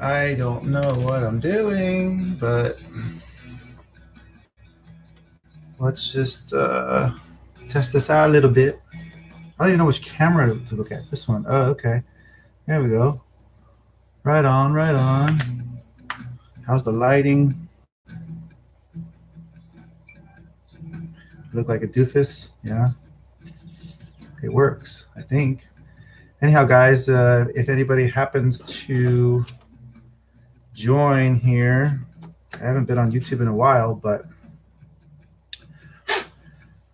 I don't know what I'm doing, but let's just test this out a little bit. I don't even know which camera to look at. This one. Oh, okay. There we go. Right on, right on. How's the lighting? Look like a doofus? Yeah. It works, I think. Anyhow, guys, if anybody happens to join here, I haven't been on YouTube in a while, but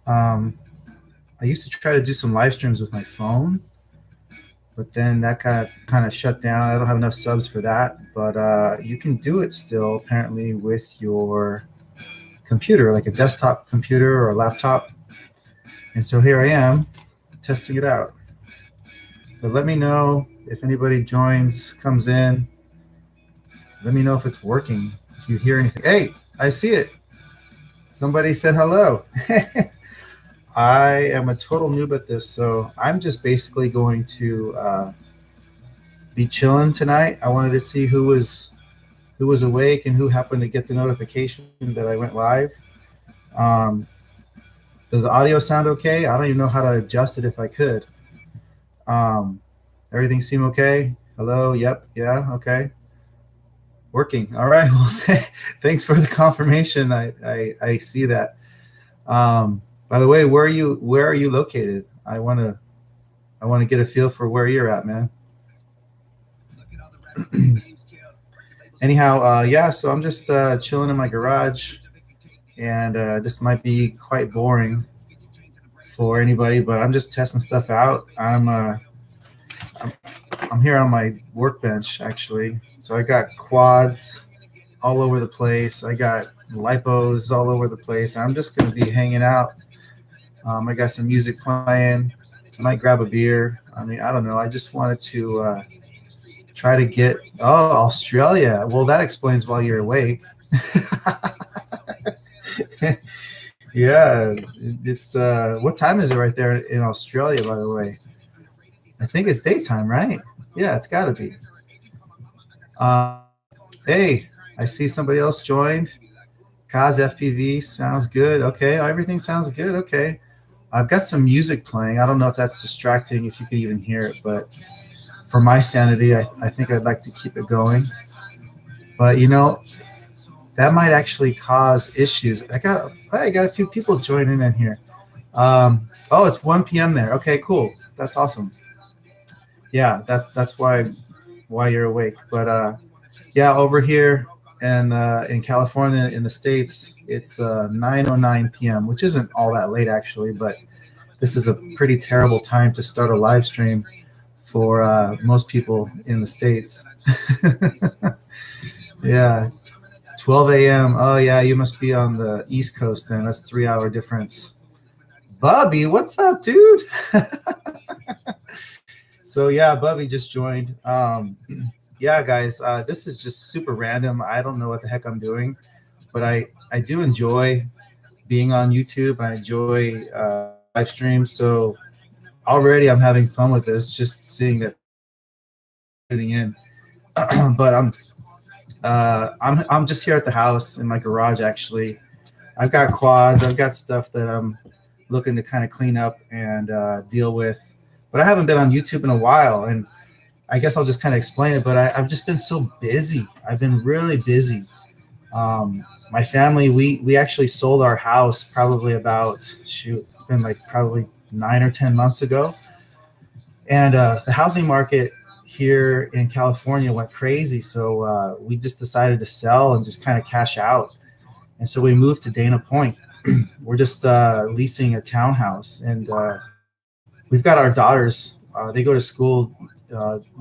I used to try to do some live streams with my phone, but then that kind of shut down. I don't have enough subs for that, but you can do it still apparently with your computer, like a desktop computer or a laptop. And so here I am testing it out. But let me know if anybody joins, comes in. Let me know if it's working. If you hear anything. Hey, I see it. Somebody said hello. I am a total noob at this, so I'm just basically going to be chilling tonight. I wanted to see who was awake and who happened to get the notification that I went live. Um, does the audio sound okay? I don't even know how to adjust it if I could. Everything seem okay? Hello? Yep. Yeah. Okay. Working. All right. Well, thanks for the confirmation. I see that. By the way, where are you located? I want to get a feel for where you're at, man. Anyhow, yeah. So I'm just chilling in my garage, and this might be quite boring for anybody, but I'm just testing stuff out. I'm here on my workbench actually. So I got quads all over the place. I got lipos all over the place. I'm just going to be hanging out. I got some music playing. I might grab a beer. I mean, I don't know. I just wanted to try to get. Oh, Australia. Well, that explains why you're awake. Yeah, it's what time is it right there in Australia, by the way? I think it's daytime, right? Yeah, it's got to be. Um, hey, I see somebody else joined. Kaz FPV sounds good. Okay, everything sounds good. Okay, I've got some music playing. I don't know if that's distracting, if you can even hear it, but for my sanity, I think I'd like to keep it going. But that might actually cause issues. I got a few people joining in here. Oh, it's 1 p.m. there. Okay, cool. That's awesome. Yeah, that's why you're awake. But yeah, over here and in California, in the States, it's 9:09 p.m., which isn't all that late actually, but this is a pretty terrible time to start a live stream for most people in the States. Yeah, 12 a.m. Oh yeah, you must be on the East Coast then. That's 3 hour difference. Bubby, what's up, dude? So yeah, Bubby just joined. Yeah, guys, this is just super random. I don't know what the heck I'm doing, but I do enjoy being on YouTube. I enjoy live streams. So already I'm having fun with this, just seeing that tuning in. But I'm just here at the house in my garage actually. I've got quads. I've got stuff that I'm looking to kind of clean up and deal with. But I haven't been on YouTube in a while, and I guess I'll just kind of explain it. But I've just been so busy. I've been really busy. My family, we actually sold our house probably about it's been like probably 9 or 10 months ago, and the housing market here in California went crazy. So we just decided to sell and just kind of cash out. And so we moved to Dana Point. We're just leasing a townhouse, and we've got our daughters. They go to school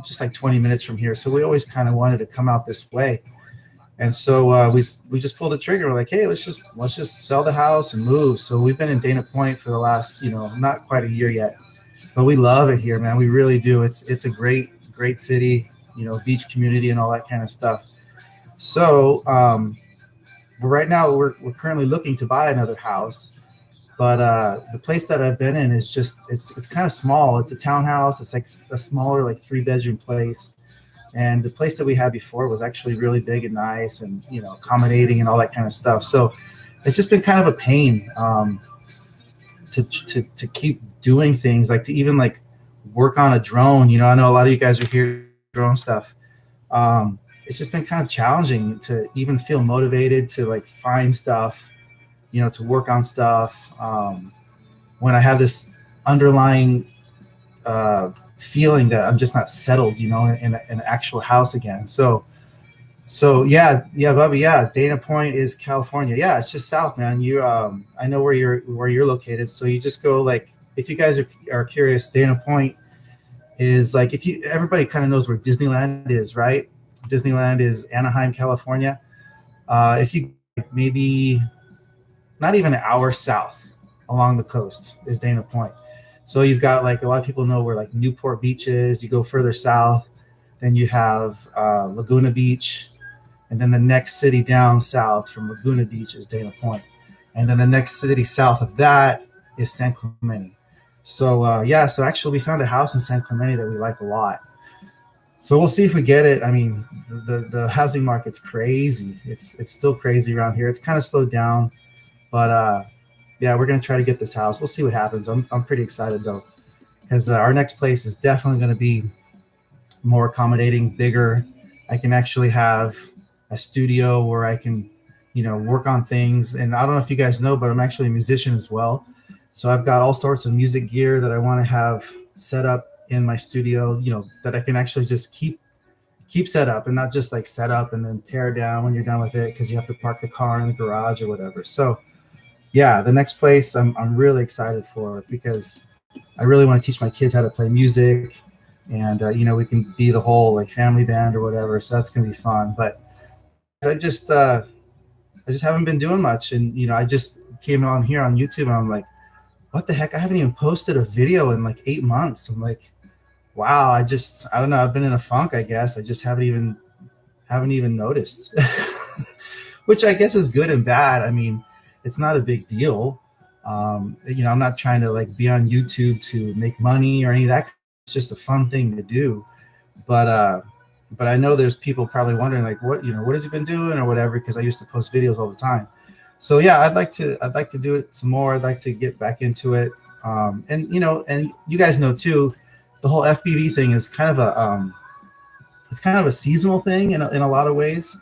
just like 20 minutes from here. So we always kind of wanted to come out this way. And so we just pulled the trigger. We're like, hey, let's just sell the house and move. So we've been in Dana Point for the last, not quite a year yet, but we love it here, man. We really do. It's a great city, beach community and all that kind of stuff. So but right now we're currently looking to buy another house. But the place that I've been in is just it's kind of small. It's a townhouse. It's like a smaller like 3 bedroom place. And the place that we had before was actually really big and nice and, you know, accommodating and all that kind of stuff. So it's just been kind of a pain to keep doing things, like to even like work on a drone. You know, I know a lot of you guys are here drone stuff. It's just been kind of challenging to even feel motivated to like find stuff, you know, to work on stuff. When I have this underlying feeling that I'm just not settled, you know, in an actual house again. So yeah, Bubby, yeah, Dana Point is California. Yeah, it's just south, man. You, I know where you're located. So you just go, like, if you guys are curious, Dana Point is like, if you, everybody kind of knows where Disneyland is, right? Disneyland is Anaheim, California. If you maybe not even an hour south along the coast is Dana Point. So you've got, like, a lot of people know where like Newport Beach is. You go further south, then you have Laguna Beach, and then the next city down south from Laguna Beach is Dana Point, and then the next city south of that is San Clemente. So yeah, so actually we found a house in San Clemente that we like a lot. So we'll see if we get it. I mean, the housing market's crazy. It's still crazy around here. It's kind of slowed down, but yeah, we're gonna try to get this house. We'll see what happens. I'm pretty excited though, because our next place is definitely going to be more accommodating, bigger. I can actually have a studio where I can, you know, work on things. And I don't know if you guys know, but I'm actually a musician as well. So I've got all sorts of music gear that I want to have set up in my studio, you know, that I can actually just keep set up, and not just like set up and then tear it down when you're done with it, because you have to park the car in the garage or whatever. So yeah, the next place I'm really excited for, because I really want to teach my kids how to play music, and you know, we can be the whole like family band or whatever. So that's gonna be fun. But I just haven't been doing much, and you know, I just came on here on YouTube and I'm like, what the heck? I haven't even posted a video in like 8 months. I'm like, wow, I don't know. I've been in a funk, I guess. I just haven't even noticed, which I guess is good and bad. I mean, it's not a big deal. You know, I'm not trying to like be on YouTube to make money or any of that. It's just a fun thing to do. But I know there's people probably wondering like, what has he been doing or whatever, because I used to post videos all the time. So yeah, I'd like to do it some more. I'd like to get back into it. And you know, and you guys know too, the whole FPV thing is kind of a seasonal thing in a lot of ways,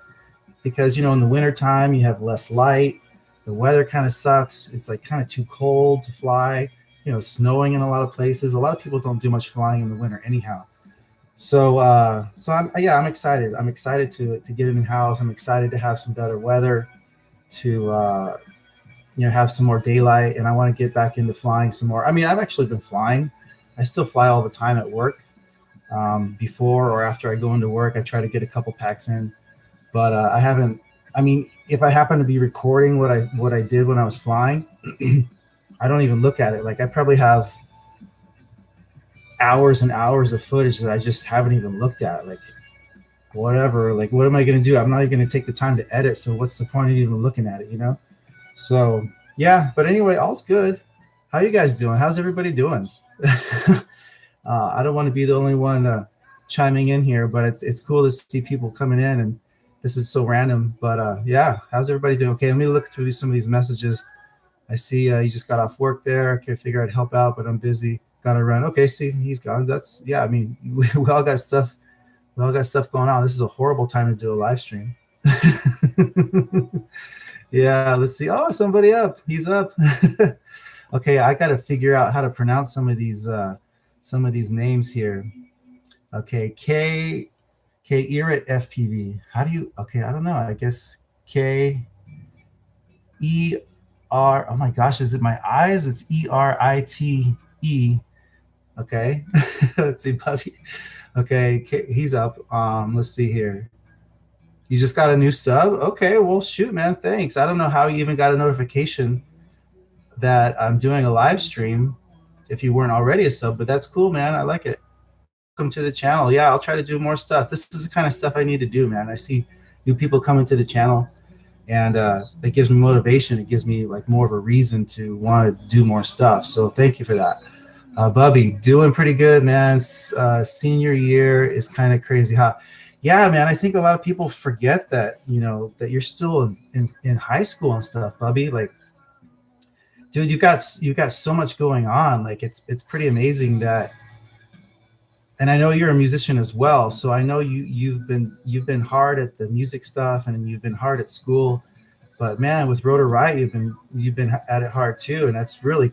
because you know, in the wintertime you have less light, the weather kind of sucks, it's like kind of too cold to fly, you know, snowing in a lot of places. A lot of people don't do much flying in the winter anyhow. So I'm excited. I'm excited to get a new house. I'm excited to have some better weather, to you know, have some more daylight, and I want to get back into flying some more. I mean, I've actually been flying. I still fly all the time at work. Before or after I go into work, I try to get a couple packs in, but I haven't. I mean, if I happen to be recording what I did when I was flying, I don't even look at it. Like, I probably have hours and hours of footage that I just haven't even looked at. Like, whatever. Like, what am I going to do? I'm not even going to take the time to edit. So what's the point of even looking at it, you know? So yeah, but anyway, all's good. How you guys doing? How's everybody doing? I don't want to be the only one chiming in here, but it's cool to see people coming in, and this is so random. But yeah, how's everybody doing? Okay, let me look through some of these messages. I see you just got off work there. Okay, figure I'd help out, but I'm busy. Gotta run. Okay, see, he's gone. That's, yeah, I mean, we all got stuff. We all got stuff going on. This is a horrible time to do a live stream. Yeah, let's see. Oh, somebody up. He's up. Okay, I got to figure out how to pronounce some of these names here. Okay, K Erit FPV. How do you? Okay, I don't know. I guess K E R. Oh my gosh, is it my eyes? It's ERITE. Okay, let's see, Puffy. Okay, he's up. Let's see here. You just got a new sub? Okay, well, shoot, man, thanks. I don't know how you even got a notification that I'm doing a live stream if you weren't already a sub, but that's cool, man. I like it. Welcome to the channel. Yeah, I'll try to do more stuff. This is the kind of stuff I need to do, man. I see new people coming to the channel, and it gives me motivation. It gives me like more of a reason to want to do more stuff. So thank you for that. Bubby, doing pretty good, man. Senior year is kind of crazy, huh? Yeah, man, I think a lot of people forget that, that you're still in high school and stuff, Bubby. Like, dude, you got so much going on. Like, it's pretty amazing that. And I know you're a musician as well, so I know you've been hard at the music stuff, and you've been hard at school. But man, with Rotor Riot, you've been at it hard too, and that's really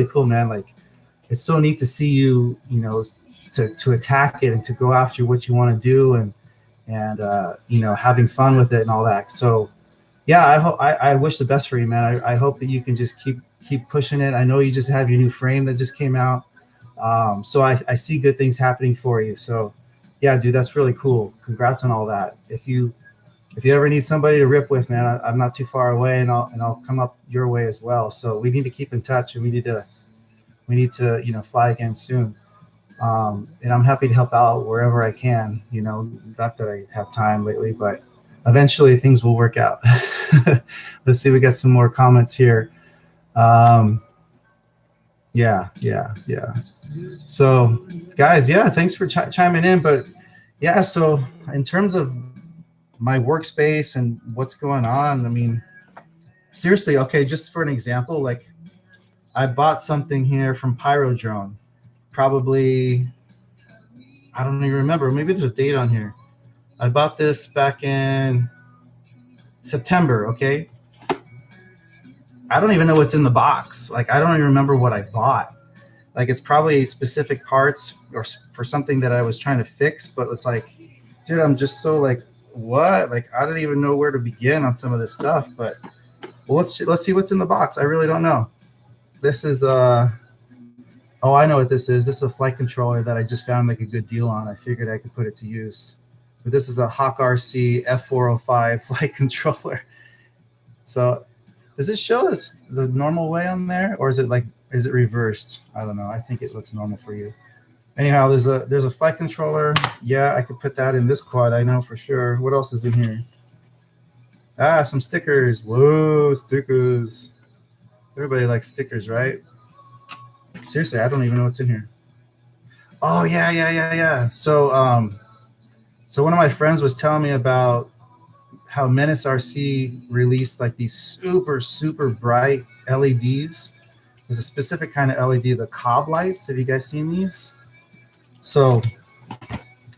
cool, man. Like, it's so neat to see you, to attack it and to go after what you want to do, and having fun with it and all that. So yeah, I wish the best for you, man. I hope that you can just keep pushing it. I know you just have your new frame that just came out, so I see good things happening for you. So yeah, dude, that's really cool. Congrats on all that. If you ever need somebody to rip with, man, I'm not too far away, and I'll come up your way as well. So we need to keep in touch, and we need to fly again soon. And I'm happy to help out wherever I can. Not that I have time lately, but eventually things will work out. Let's see, we got some more comments here. Yeah. So, guys, yeah, thanks for chiming in. But yeah, so in terms of my workspace and what's going on, I mean, seriously, okay, just for an example, like I bought something here from Pyrodrone, probably, I don't even remember, maybe there's a date on here. I bought this back in September, okay? I don't even know what's in the box. Like, I don't even remember what I bought. Like, it's probably specific parts or for something that I was trying to fix, but it's like, dude, I'm just so like, what? Like, I don't even know where to begin on some of this stuff. But well, let's see what's in the box. I really don't know. This is oh, I know what this is. This is a flight controller that I just found like a good deal on. I figured I could put it to use. But this is a Hawk RC F405 flight controller. So does it show this the normal way on there, or is it reversed? I don't know. I think it looks normal for you. Anyhow, there's a flight controller. Yeah, I could put that in this quad. I know for sure. What else is in here? Some stickers. Whoa, stickers. Everybody likes stickers, right? Seriously, I don't even know what's in here. Oh yeah. So one of my friends was telling me about how Menace RC released like these super bright LEDs. There's a specific kind of LED, the cob lights. Have you guys seen these? So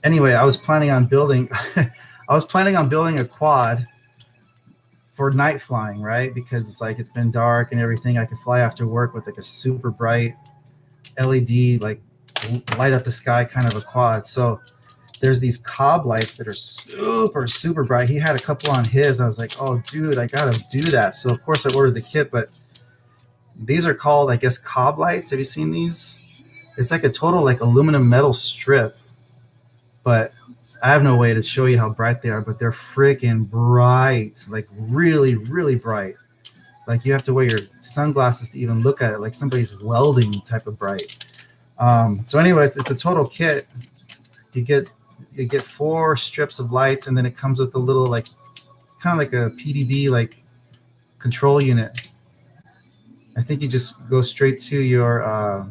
anyway, I was planning on building a quad for night flying, right? Because it's been dark and everything. I could fly after work with like a super bright LED, like light up the sky kind of a quad. So there's these cob lights that are super bright. He had a couple on his. I was like, oh, dude, I gotta do that. So of course I ordered the kit, but these are called, I guess, cob lights. Have you seen these? It's like a total like aluminum metal strip, but I have no way to show you how bright they are, but they're freaking bright, like really bright. Like you have to wear your sunglasses to even look at it, like somebody's welding type of bright. So anyways, it's a total kit. You get 4 strips of lights, and then it comes with a little like kind of like a PDB like control unit. I think you just go straight to your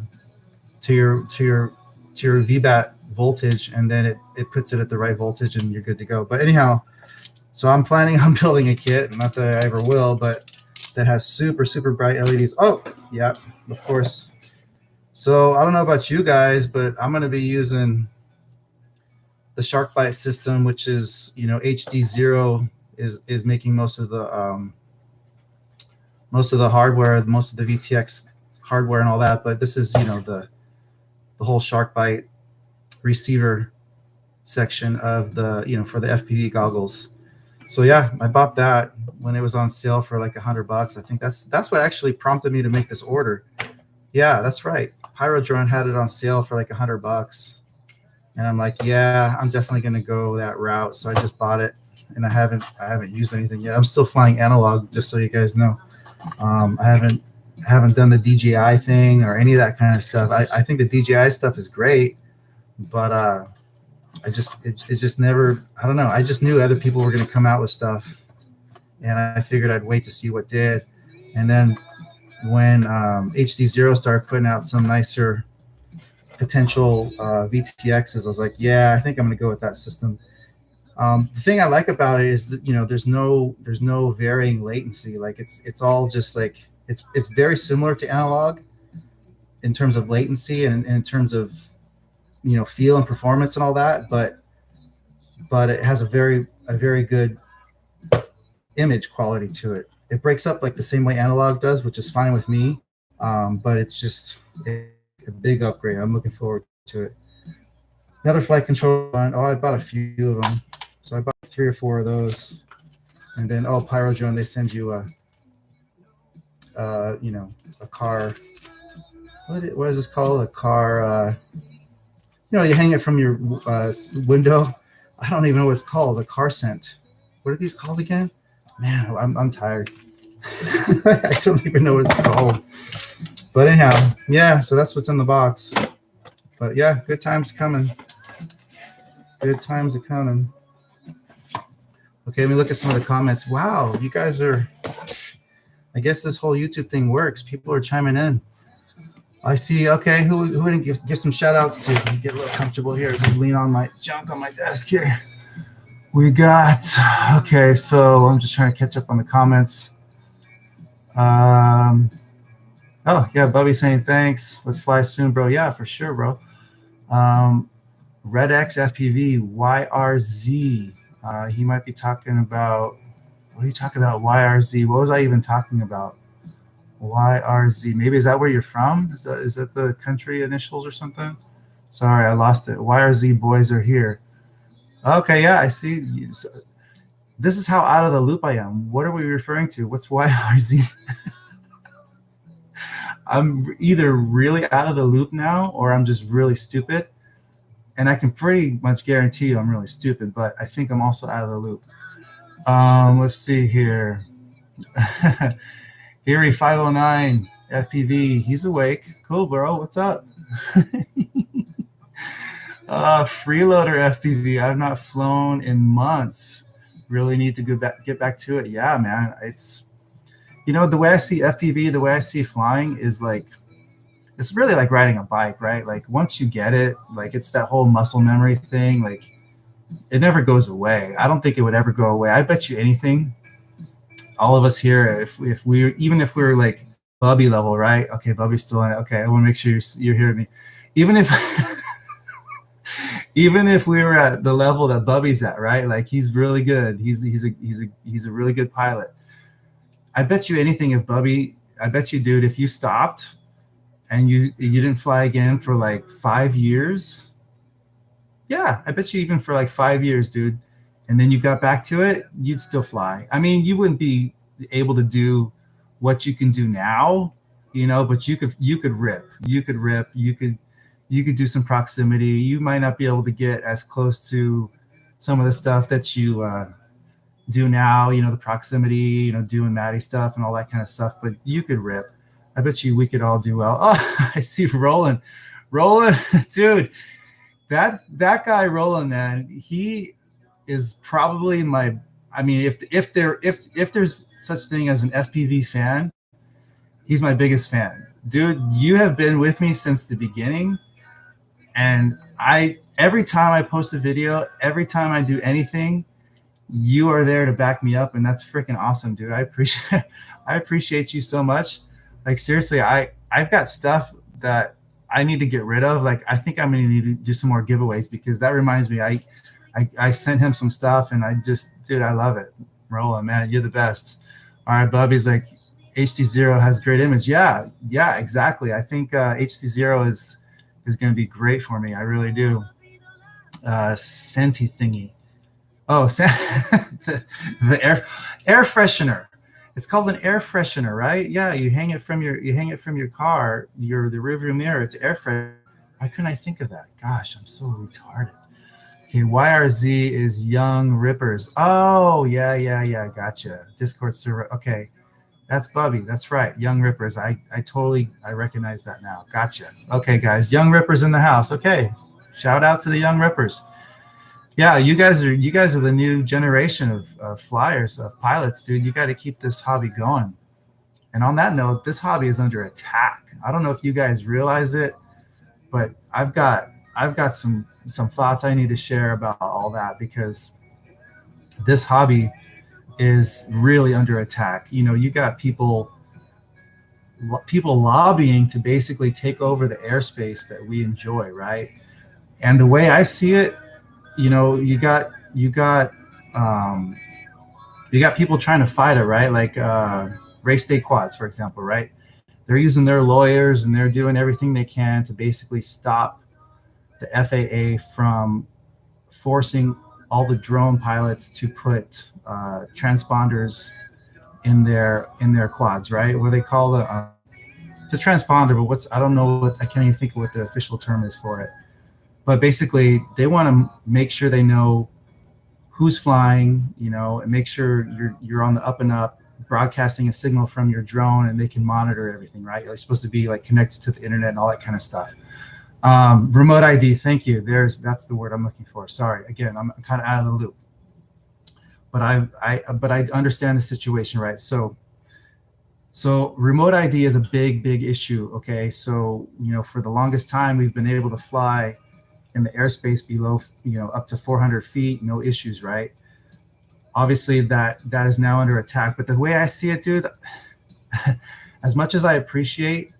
VBAT voltage, and then it puts it at the right voltage, and you're good to go. But anyhow, so I'm planning on building a kit, not that I ever will, but that has super bright LEDs. Oh, yeah, of course. So I don't know about you guys, but I'm going to be using the SharkBite system, which is, HD0 is making most of the hardware, most of the VTX hardware and all that. But this is, the whole SharkBite receiver section of the, for the FPV goggles. So yeah, I bought that when it was on sale for like $100. I think that's what actually prompted me to make this order. Yeah, that's right. Pyrodrone had it on sale for like $100. And I'm like, yeah, I'm definitely going to go that route. So I just bought it, and I haven't used anything yet. I'm still flying analog, just so you guys know. I haven't done the DJI thing or any of that kind of stuff. I think the DJI stuff is great, but it just never, I don't know. I just knew other people were going to come out with stuff, and I figured I'd wait to see what did. And then when HD0 started putting out some nicer potential VTXs, I was like, yeah, I think I'm going to go with that system. The thing I like about it is that, there's no varying latency. Like it's all just like it's very similar to analog in terms of latency and in terms of feel and performance and all that, but it has a very good image quality to it. It breaks up like the same way analog does, which is fine with me. But it's just a big upgrade. I'm looking forward to it. Another flight control one. Oh, I bought a few of them. So I bought 3 or 4 of those. And then, Pyro Drone, they send you a car. What is this called? A car. You hang it from your window. I don't even know what it's called. A car scent. What are these called again? Man, I'm tired. I don't even know what it's called. But anyhow, yeah. So that's what's in the box. But yeah, good times coming. Good times are coming. Okay, let me look at some of the comments. Wow, you guys are. I guess this whole YouTube thing works. People are chiming in. I see. Okay, who didn't give some shout outs to? Get a little comfortable here. Just lean on my junk on my desk here. We got. Okay, so I'm just trying to catch up on the comments. Oh yeah, Bubby saying thanks. Let's fly soon, bro. Yeah, for sure, bro. Red X FPV YRZ. He might be talking about. What are you talking about? YRZ. What was I even talking about? YRZ. Maybe is that where you're from? Is that the country initials or something? Sorry, I lost it. YRZ boys are here. Okay, yeah, I see. This is how out of the loop I am. What are we referring to? What's YRZ? I'm either really out of the loop now or I'm just really stupid. And I can pretty much guarantee you I'm really stupid, but I think I'm also out of the loop. Let's see here. Erie 509 FPV, he's awake. Cool, bro. What's up? Freeloader FPV, I've not flown in months. Really need to get back to it. Yeah, man. It's the way I see FPV, the way I see flying is like it's really like riding a bike, right? Like once you get it, like it's that whole muscle memory thing. Like it never goes away. I don't think it would ever go away. I bet you anything. All of us here, if we're like Bubby level, right? Okay, Bubby's still in it. Okay, I want to make sure you're hearing me. Even if we were at the level that Bubby's at, right? Like he's really good. He's a really good pilot. I bet you anything I bet you, dude, if you stopped and you didn't fly again for like 5 years, yeah, I bet you even for like 5 years, dude, and then you got back to it, you'd still fly. I mean, you wouldn't be able to do what you can do now, but you could rip. You could do some proximity. You might not be able to get as close to some of the stuff that you do now, the proximity, doing Maddie stuff and all that kind of stuff, but you could rip. I bet you we could all do well. Oh, I see Roland, dude, that guy Roland, man, he is probably if there's such thing as an FPV fan, he's my biggest fan. Dude, you have been with me since the beginning, and every time I post a video, every time I do anything, you are there to back me up, and that's freaking awesome, dude. I appreciate you so much. Like seriously, I've got stuff that I need to get rid of. Like I think I'm gonna need to do some more giveaways because that reminds me, I sent him some stuff and dude, I love it. Roland, man, you're the best. All right, Bubby's like HD0 has great image. Yeah, exactly. I think HD0 is going to be great for me. I really do. Senti thingy. Oh, the air freshener. It's called an air freshener, right? Yeah, you hang it from your car, the rearview mirror. It's air freshener. Why couldn't I think of that? Gosh, I'm so retarded. Okay, YRZ is Young Rippers. Oh, yeah. Gotcha. Discord server. Okay, that's Bubby. That's right. Young Rippers. I recognize that now. Gotcha. Okay, guys. Young Rippers in the house. Okay. Shout out to the Young Rippers. Yeah, you guys are the new generation of flyers, of pilots, dude. You got to keep this hobby going. And on that note, this hobby is under attack. I don't know if you guys realize it, but I've got some thoughts I need to share about all that because this hobby is really under attack. You know, you got people lobbying to basically take over the airspace that we enjoy, right? And the way I see it, you know, um, you got people trying to fight it, right? Like race day quads, for example, right? They're using their lawyers and they're doing everything they can to basically stop the FAA from forcing all the drone pilots to put transponders in their quads, right? What they call it's a transponder, but I don't know what, I can't even think of what the official term is for it. But basically, they want to make sure they know who's flying, you know, and make sure you're on the up and up, broadcasting a signal from your drone, and they can monitor everything, right? You're supposed to be like connected to the internet and all that kind of stuff. Remote ID, thank you. That's the word I'm looking for. Sorry, again, I'm kind of out of the loop, but I understand the situation, right? So remote ID is a big issue. Okay, so you know, for the longest time, we've been able to fly in the airspace below, you know, up to 400 feet, no issues, right? Obviously, that is now under attack. But the way I see it, dude, as much as I appreciate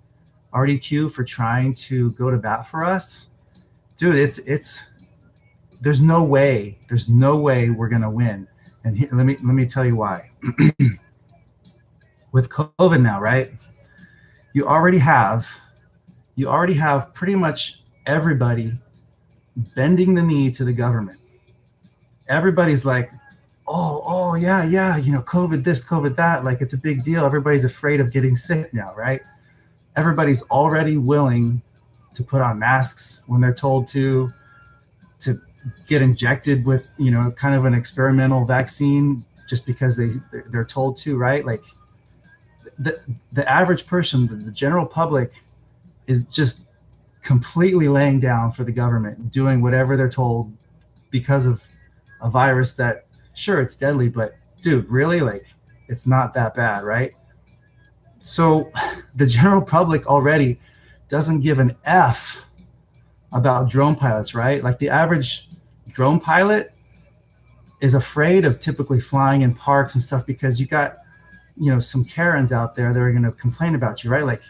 RDQ for trying to go to bat for us, dude, it's there's no way we're gonna win. And let me tell you why. With COVID now, right? You already have pretty much everybody bending the knee to the government. Everybody's like, oh yeah, you know, COVID this, COVID that, like it's a big deal. Everybody's afraid of getting sick now, right? Everybody's already willing to put on masks when they're told to get injected with, you know, kind of an experimental vaccine just because they're told to, right? Like the average person, the general public, is just completely laying down for the government, doing whatever they're told because of a virus that, sure, it's deadly, but dude, really, like, it's not that bad, right? So the general public already doesn't give an F about drone pilots, right? Like the average drone pilot is afraid of typically flying in parks and stuff because you got, you know, some Karens out there that are going to complain about you, right? Like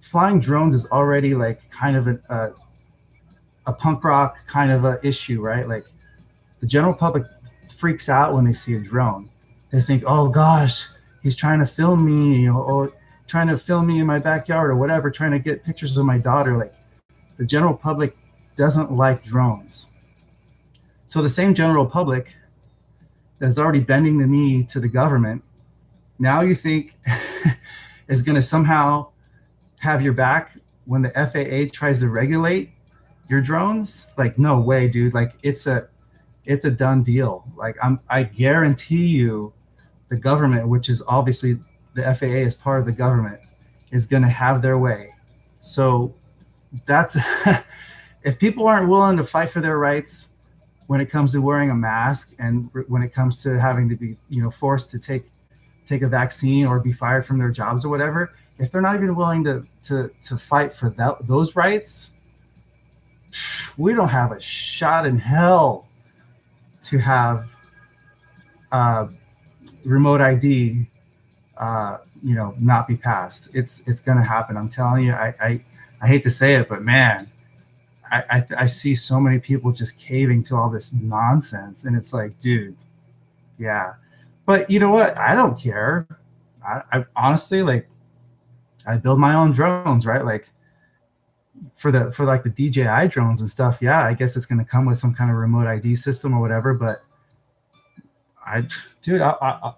flying drones is already like kind of a punk rock kind of a issue, right? Like the general public freaks out when they see a drone. They think, oh gosh, he's trying to film me, you know, or trying to film me in my backyard or whatever, trying to get pictures of my daughter. Like the general public doesn't like drones. So the same general public that is already bending the knee to the government, now you think is going to somehow have your back when the FAA tries to regulate your drones? Like, no way, dude. Like it's a done deal. Like I guarantee you the government, which is obviously the FAA is part of the government, is going to have their way. So that's if people aren't willing to fight for their rights when it comes to wearing a mask and when it comes to having to be, you know, forced to take a vaccine or be fired from their jobs or whatever, if they're not even willing to fight for those rights, we don't have a shot in hell to have remote ID, you know, not be passed. It's going to happen. I'm telling you. I hate to say it, but man, I see so many people just caving to all this nonsense, and it's like, dude, yeah. But you know what? I don't care. I honestly, like, I build my own drones, right? Like for like the DJI drones and stuff. Yeah, I guess it's going to come with some kind of remote ID system or whatever. But I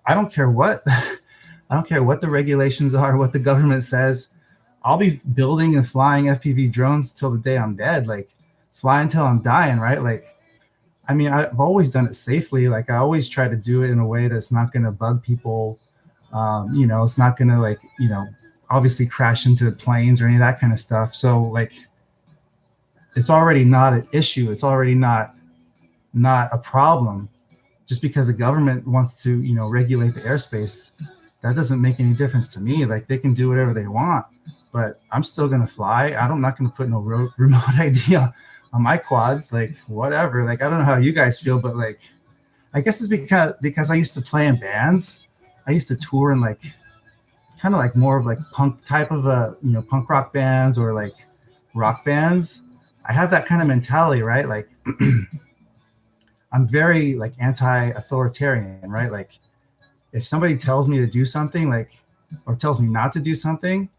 don't care what I don't care what the regulations are, what the government says. I'll be building and flying FPV drones till the day I'm dead. Like fly until I'm dying, right? Like, I mean, I've always done it safely. Like I always try to do it in a way that's not going to bug people. You know, it's not going to, like, you know, obviously crash into planes or any of that kind of stuff. So like, it's already not an issue. It's already not a problem. Just because the government wants to, you know, regulate the airspace, that doesn't make any difference to me. Like they can do whatever they want, but I'm still going to fly. I'm not going to put no remote ID on my quads. Like whatever. Like, I don't know how you guys feel, but like, I guess it's because I used to play in bands. I used to tour in like kind of like more of like punk type of punk rock bands or like rock bands. I have that kind of mentality, right? Like I'm very like anti-authoritarian, right? Like if somebody tells me to do something, like, or tells me not to do something,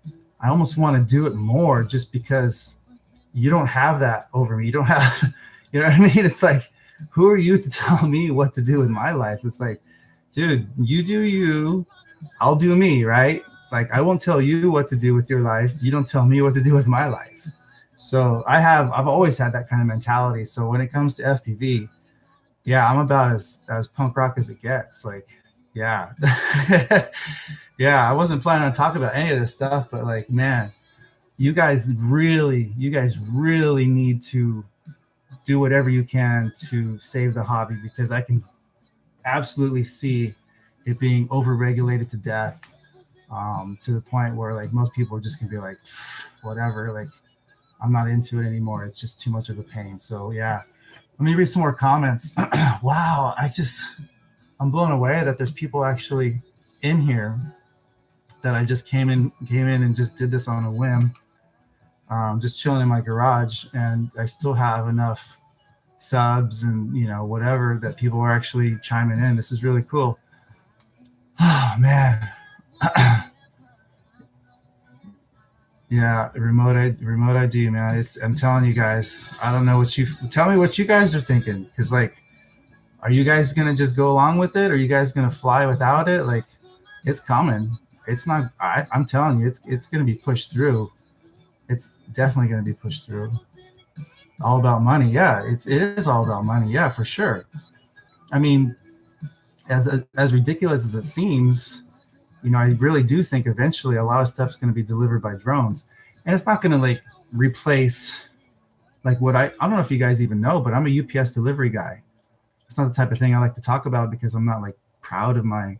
I almost want to do it more just because you don't have that over me. You don't have, you know what I mean? It's like, who are you to tell me what to do with my life? It's like, dude, you do you, I'll do me, right? Like, I won't tell you what to do with your life. You don't tell me what to do with my life. So I've always had that kind of mentality. So when it comes to FPV, yeah, I'm about as punk rock as it gets. Like, yeah. Yeah, I wasn't planning on talking about any of this stuff, but like, man, you guys really need to do whatever you can to save the hobby, because I can absolutely see it being overregulated to death, to the point where like most people are just gonna be like, whatever, like I'm not into it anymore. It's just too much of a pain. So yeah, let me read some more comments. Wow, I'm blown away that there's people actually in here, that I just came in and just did this on a whim, just chilling in my garage, and I still have enough subs and whatever that people are actually chiming in. This is really cool. Oh man. Yeah, remote ID, man. I'm telling you guys, I don't know what you tell me what you guys are thinking, because like, are you guys gonna just go along with it? Or are you guys gonna fly without it? Like, it's coming. It's not. I'm telling you, it's gonna be pushed through. It's definitely gonna be pushed through. All about money. Yeah, it is all about money. Yeah, for sure. I mean, as ridiculous as it seems, I really do think eventually a lot of stuff's going to be delivered by drones, and it's not going to like replace like what I don't know if you guys even know, but I'm a UPS delivery guy. It's not the type of thing I like to talk about because I'm not like proud of my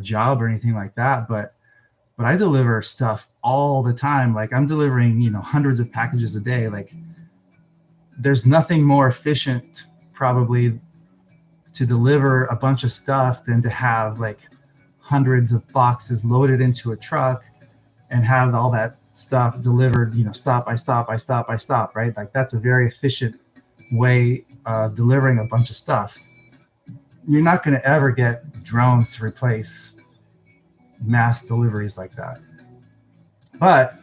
job or anything like that, but I deliver stuff all the time. Like I'm delivering, hundreds of packages a day. Like there's nothing more efficient probably to deliver a bunch of stuff than to have like hundreds of boxes loaded into a truck and have all that stuff delivered, stop by stop by stop by stop, right? Like that's a very efficient way of delivering a bunch of stuff. You're not going to ever get drones to replace mass deliveries like that. But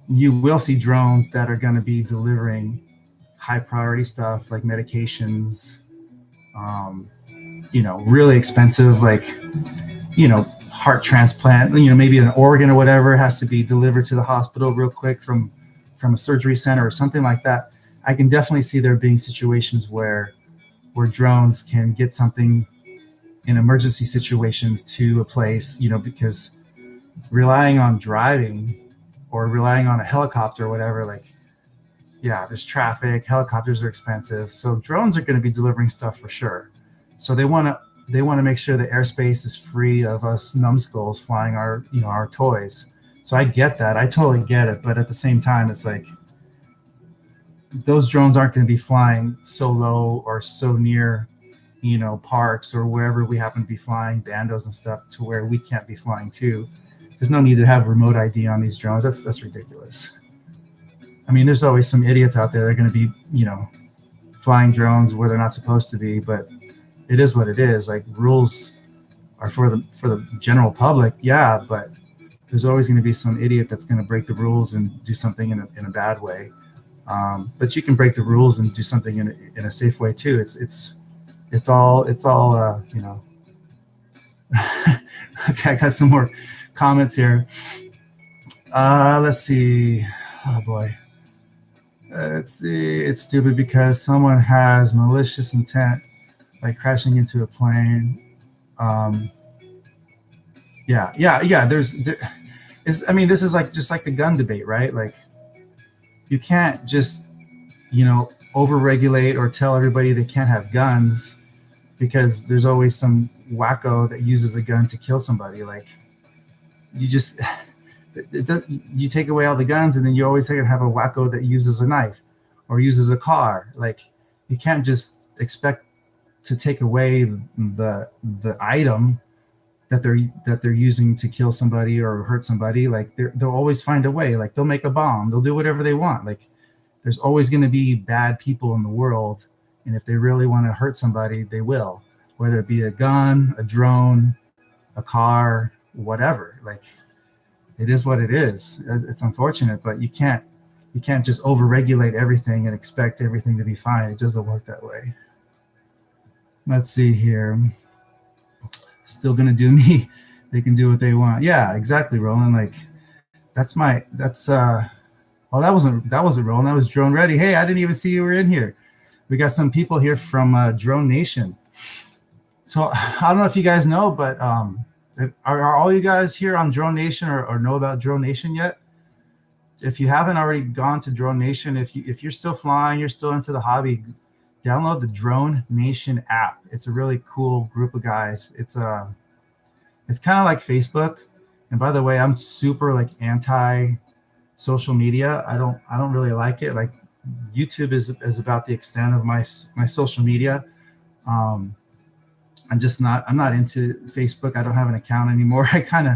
you will see drones that are going to be delivering high priority stuff like medications, really expensive, like, heart transplant, maybe an organ or whatever has to be delivered to the hospital real quick from a surgery center or something like that. I can definitely see there being situations where drones can get something in emergency situations to a place, because relying on driving or relying on a helicopter or whatever, like, yeah, there's traffic, helicopters are expensive. So drones are going to be delivering stuff for sure. So they want to make sure the airspace is free of us numbskulls flying our toys. So I get that. I totally get it. But at the same time, it's like those drones aren't going to be flying so low or so near, parks or wherever we happen to be flying, bandos and stuff, to where we can't be flying too. There's no need to have remote ID on these drones. That's ridiculous. I mean, there's always some idiots out there that are going to be, flying drones where they're not supposed to be, but it is what it is. Like, rules are for the general public, yeah, but there's always going to be some idiot that's going to break the rules and do something in a bad way. But you can break the rules and do something in a safe way too. It's all Okay, I got some more comments here. Let's see. Oh boy. Let's see. It's stupid because someone has malicious intent, like crashing into a plane. Yeah. This is like just like the gun debate, right? Like, you can't just overregulate or tell everybody they can't have guns, because there's always some wacko that uses a gun to kill somebody. Like, you just you take away all the guns, and then you always have a wacko that uses a knife or uses a car. Like, you can't just expect to take away the item that they're using to kill somebody or hurt somebody. Like they'll always find a way. Like they'll make a bomb. They'll do whatever they want. Like there's always going to be bad people in the world, and if they really want to hurt somebody, they will. Whether it be a gun, a drone, a car, whatever. Like it is what it is. It's unfortunate, but you can't just overregulate everything and expect everything to be fine. It doesn't work that way. Let's see here. Still gonna do me. They can do what they want. Yeah, exactly, Roland. Like oh, that wasn't Roland. That was Drone Ready. Hey, I didn't even see you were in here. We got some people here from Drone Nation. So I don't know if you guys know, but are all you guys here on Drone Nation or know about Drone Nation yet? If you haven't already gone to Drone Nation, if you're still flying, you're still into the hobby, download the Drone Nation app. It's a really cool group of guys. It's kind of like Facebook. And by the way, I'm super like anti social media. I don't really like it. Like YouTube is about the extent of my social media. I'm not into Facebook. I don't have an account anymore. I kind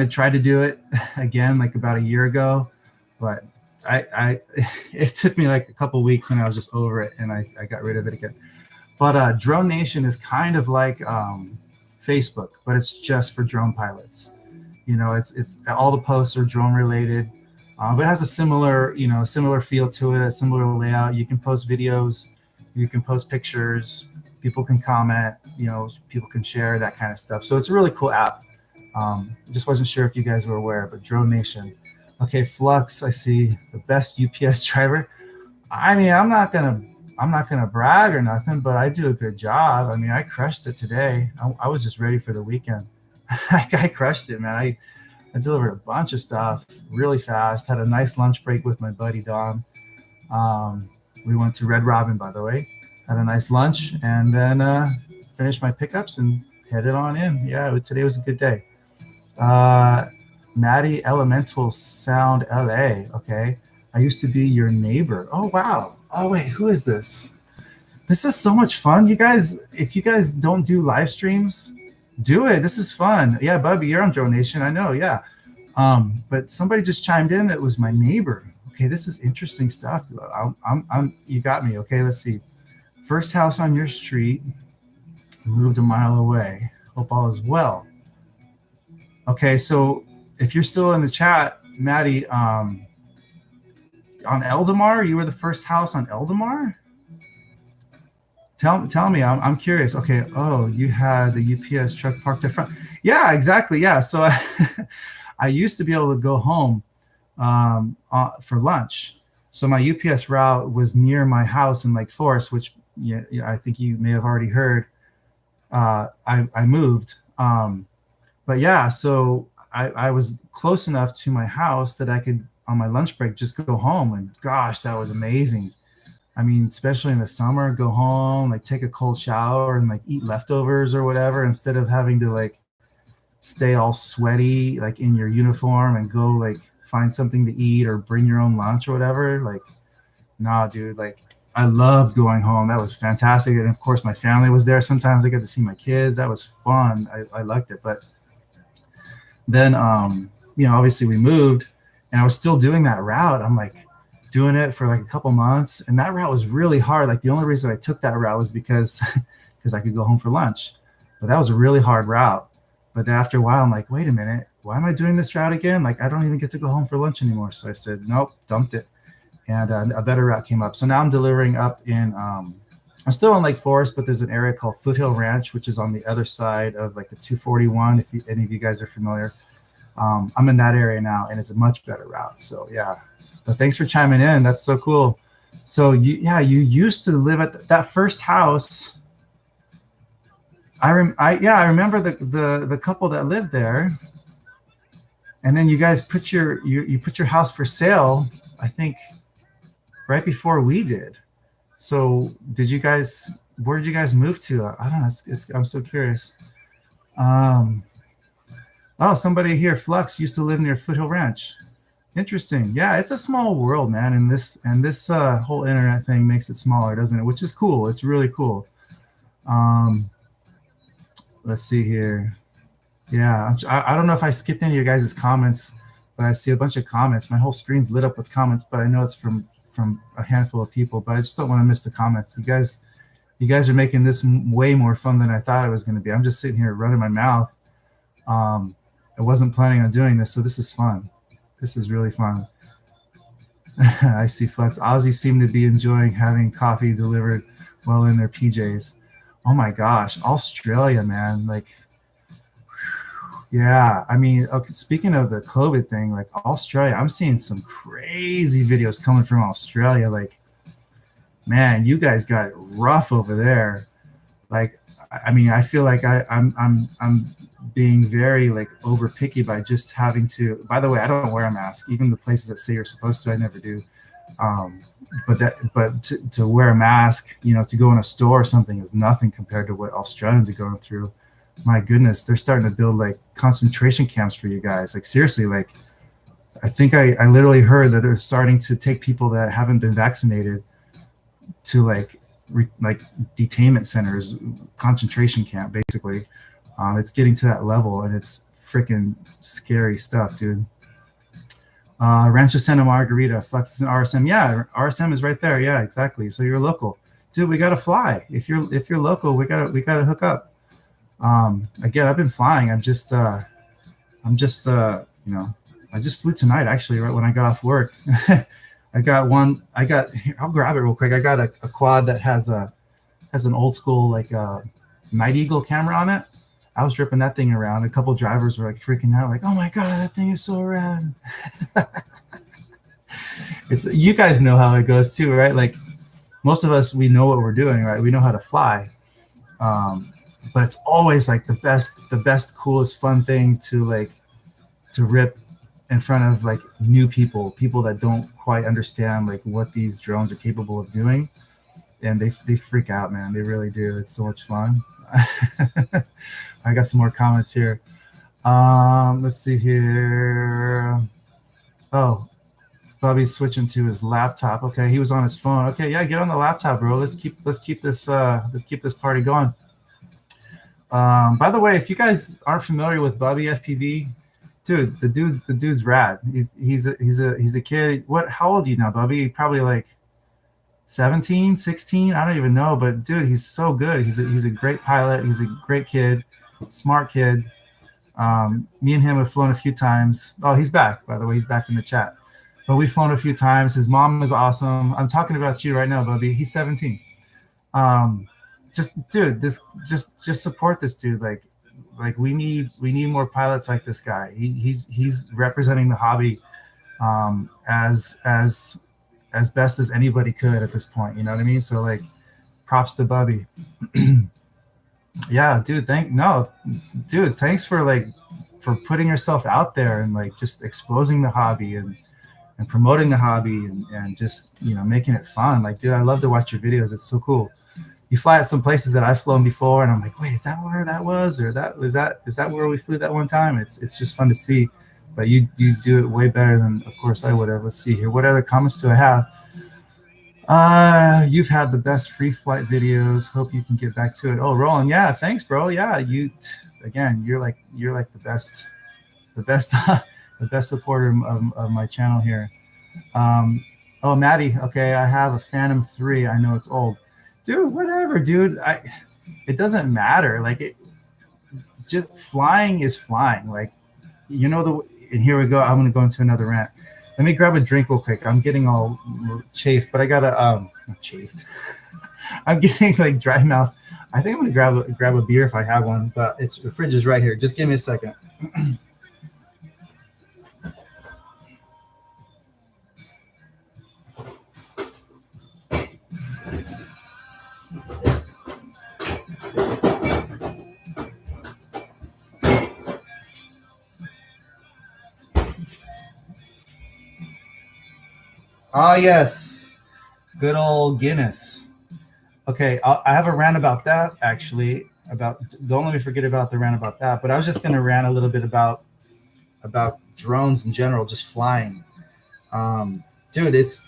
of tried to do it again like about a year ago, but it took me like a couple weeks and I was just over it and I got rid of it again. But Drone Nation is kind of like Facebook, but it's just for drone pilots. You know, it's all the posts are drone related, but it has a similar feel to it, a similar layout. You can post videos, you can post pictures, people can comment, people can share, that kind of stuff. So it's a really cool app. Just wasn't sure if you guys were aware, but Drone Nation. Okay, Flux, I see the best UPS driver. I mean, I'm not gonna brag or nothing, but I do a good job. I mean, I crushed it today. I was just ready for the weekend. I crushed it, man. I delivered a bunch of stuff really fast. Had a nice lunch break with my buddy Don. We went to Red Robin, by the way. Had a nice lunch and then finished my pickups and headed on in. Yeah, today was a good day. Maddie Elemental Sound LA. Okay. I used to be your neighbor. Oh, wow. Oh, wait, who is this? This is so much fun. You guys, if you guys don't do live streams, do it. This is fun. Yeah, Bubby, you're on Drone Nation. I know. Yeah. But somebody just chimed in that was my neighbor. Okay. This is interesting stuff. You got me. Okay. Let's see. First house on your street, moved a mile away. Hope all is well. Okay, so if you're still in the chat, Maddie, on Eldamar, you were the first house on Eldamar? Tell me, I'm curious. Okay, oh, you had the UPS truck parked up front. Yeah, exactly, yeah. So I used to be able to go home for lunch. So my UPS route was near my house in Lake Forest, which I think you may have already heard. I moved. But yeah, so I was close enough to my house that I could, on my lunch break, just go home. And gosh, that was amazing. I mean, especially in the summer, go home, like take a cold shower and like eat leftovers or whatever, instead of having to like stay all sweaty, like in your uniform and go like find something to eat or bring your own lunch or whatever. Like, nah, dude, like I loved going home. That was fantastic. And of course, my family was there. Sometimes I got to see my kids. That was fun. I liked it. But then, obviously we moved and I was still doing that route. I'm like doing it for like a couple months. And that route was really hard. Like the only reason I took that route was because I could go home for lunch. But that was a really hard route. But then after a while, I'm like, wait a minute, why am I doing this route again? Like, I don't even get to go home for lunch anymore. So I said, nope, dumped it. And a better route came up. So now I'm delivering up in, I'm still in Lake Forest, but there's an area called Foothill Ranch, which is on the other side of like the 241, if any of you guys are familiar. I'm in that area now, and it's a much better route. So yeah, but thanks for chiming in. That's so cool. So you used to live at that first house. I remember the couple that lived there, and then you guys put your house for sale, I think, right before we did. So where did you guys move to? I don't know. I'm so curious. Oh, somebody here, Flux, used to live near Foothill Ranch. Interesting. Yeah, it's a small world, man. And this whole internet thing makes it smaller, doesn't it? Which is cool. It's really cool. Um, let's see here. Yeah, I don't know if I skipped any of your guys' comments, but I see a bunch of comments. My whole screen's lit up with comments, but I know it's from a handful of people. But I just don't want to miss the comments. You guys are making this way more fun than I thought it was going to be. I'm just sitting here running my mouth. I wasn't planning on doing this, so this is fun. This is really fun. I see Flex. Aussies seem to be enjoying having coffee delivered while in their PJs. Oh my gosh, Australia, man. Like, yeah, I mean, okay, speaking of the COVID thing, like Australia, I'm seeing some crazy videos coming from Australia. Like, man, you guys got it rough over there. Like, I mean, I feel like I'm being very like over picky by just having to. By the way, I don't wear a mask. Even the places that say you're supposed to, I never do. But to wear a mask, you know, to go in a store or something is nothing compared to what Australians are going through. My goodness, they're starting to build like concentration camps for you guys. Like seriously, like I think I literally heard that they're starting to take people that haven't been vaccinated to like detainment centers, concentration camp, basically. It's getting to that level, and it's freaking scary stuff, dude. Rancho Santa Margarita, Flex is an RSM. Yeah, RSM is right there. Yeah, exactly. So you're local, dude. We gotta fly. If you're local, we gotta hook up. Again, I've been flying. You know, I just flew tonight actually, right when I got off work. I'll grab it real quick. I got a quad that has an old school like Night Eagle camera on it. I was ripping that thing around. A couple drivers were like freaking out, like, "Oh my god, that thing is so rad!" It's, you guys know how it goes too, right? Like most of us, we know what we're doing, right? We know how to fly, but it's always like the best, coolest, fun thing to rip in front of like new people that don't quite understand like what these drones are capable of doing, and they freak out, man. They really do. It's so much fun. I got some more comments here. Let's see here. Oh, Bobby's switching to his laptop. Okay, he was on his phone. Okay, yeah, get on the laptop, bro. Let's keep this party going. By the way, if you guys aren't familiar with Bobby FPV, dude, the dude's rad. He's a kid. How old are you now, Bobby? Probably like 17, 16. I don't even know, but dude, he's so good. He's a great pilot. He's a great kid, smart kid. Me and him have flown a few times. Oh, he's back, by the way. He's back in the chat. But we've flown a few times. His mom is awesome. I'm talking about you right now, Bubby. He's 17. Just support this dude. Like we need more pilots like this guy. He's representing the hobby as best as anybody could at this point. You know what I mean? So like, props to Bubby. Yeah, dude. Thanks for putting yourself out there and like just exposing the hobby and promoting the hobby and just, you know, making it fun. Like, dude, I love to watch your videos. It's so cool. You fly at some places that I've flown before, and I'm like, wait, is that where that was, or is that where we flew that one time? It's just fun to see. But you do it way better than, of course, I would have. Let's see here. What other comments do I have? You've had the best free flight videos. Hope you can get back to it. Oh, Roland, yeah, thanks, bro. Yeah, you're like the best the best supporter of my channel here. Oh, Maddie, okay, I have a Phantom 3. I know it's old. Dude, whatever, dude. It doesn't matter. Like, just flying is flying. Like, you know, and here we go. I'm going to go into another rant. Let me grab a drink real quick. I'm getting all chafed, but I got to, not chafed. I'm getting like dry mouth. I think I'm going to grab a beer if I have one, but the fridge is right here. Just give me a second. Ah, yes. Good old Guinness. Okay, I have a rant about that, actually. Don't let me forget about the rant about that. But I was just going to rant a little bit about drones in general, just flying. Dude, it's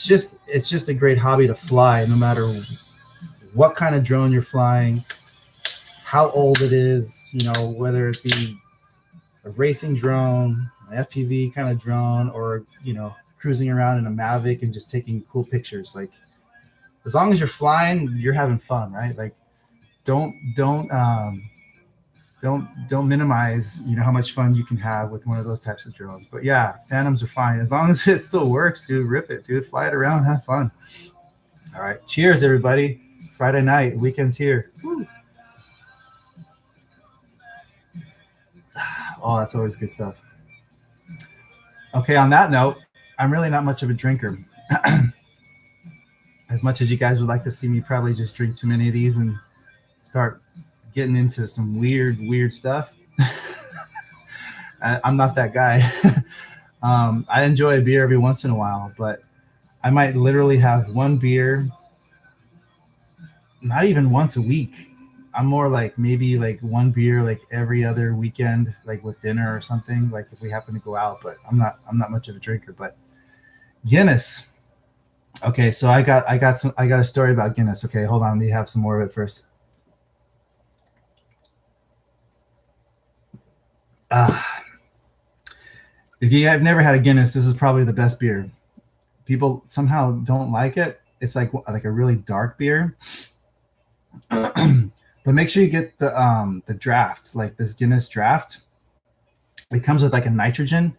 just a great hobby to fly, no matter what kind of drone you're flying, how old it is, whether it be a racing drone, an FPV kind of drone, or cruising around in a Mavic and just taking cool pictures. Like, as long as you're flying, you're having fun, right? Like, don't minimize how much fun you can have with one of those types of drones. But yeah, Phantoms are fine as long as it still works, dude. Rip it, dude. Fly it around, have fun. All right, cheers, everybody. Friday night, weekend's here. Woo. Oh, that's always good stuff. Okay, on that note, I'm really not much of a drinker. As much as you guys would like to see me probably just drink too many of these and start getting into some weird stuff. I'm not that guy. I enjoy a beer every once in a while, but I might literally have one beer, not even once a week. I'm more like maybe like one beer like every other weekend, like with dinner or something, like if we happen to go out. But I'm not much of a drinker. But Guinness. Okay, so I got a story about Guinness. Okay, hold on, let me have some more of it first. If you have never had a Guinness, this is probably the best beer. People somehow don't like it. It's like a really dark beer. But make sure you get the draft, like this Guinness draft. It comes with like a nitrogen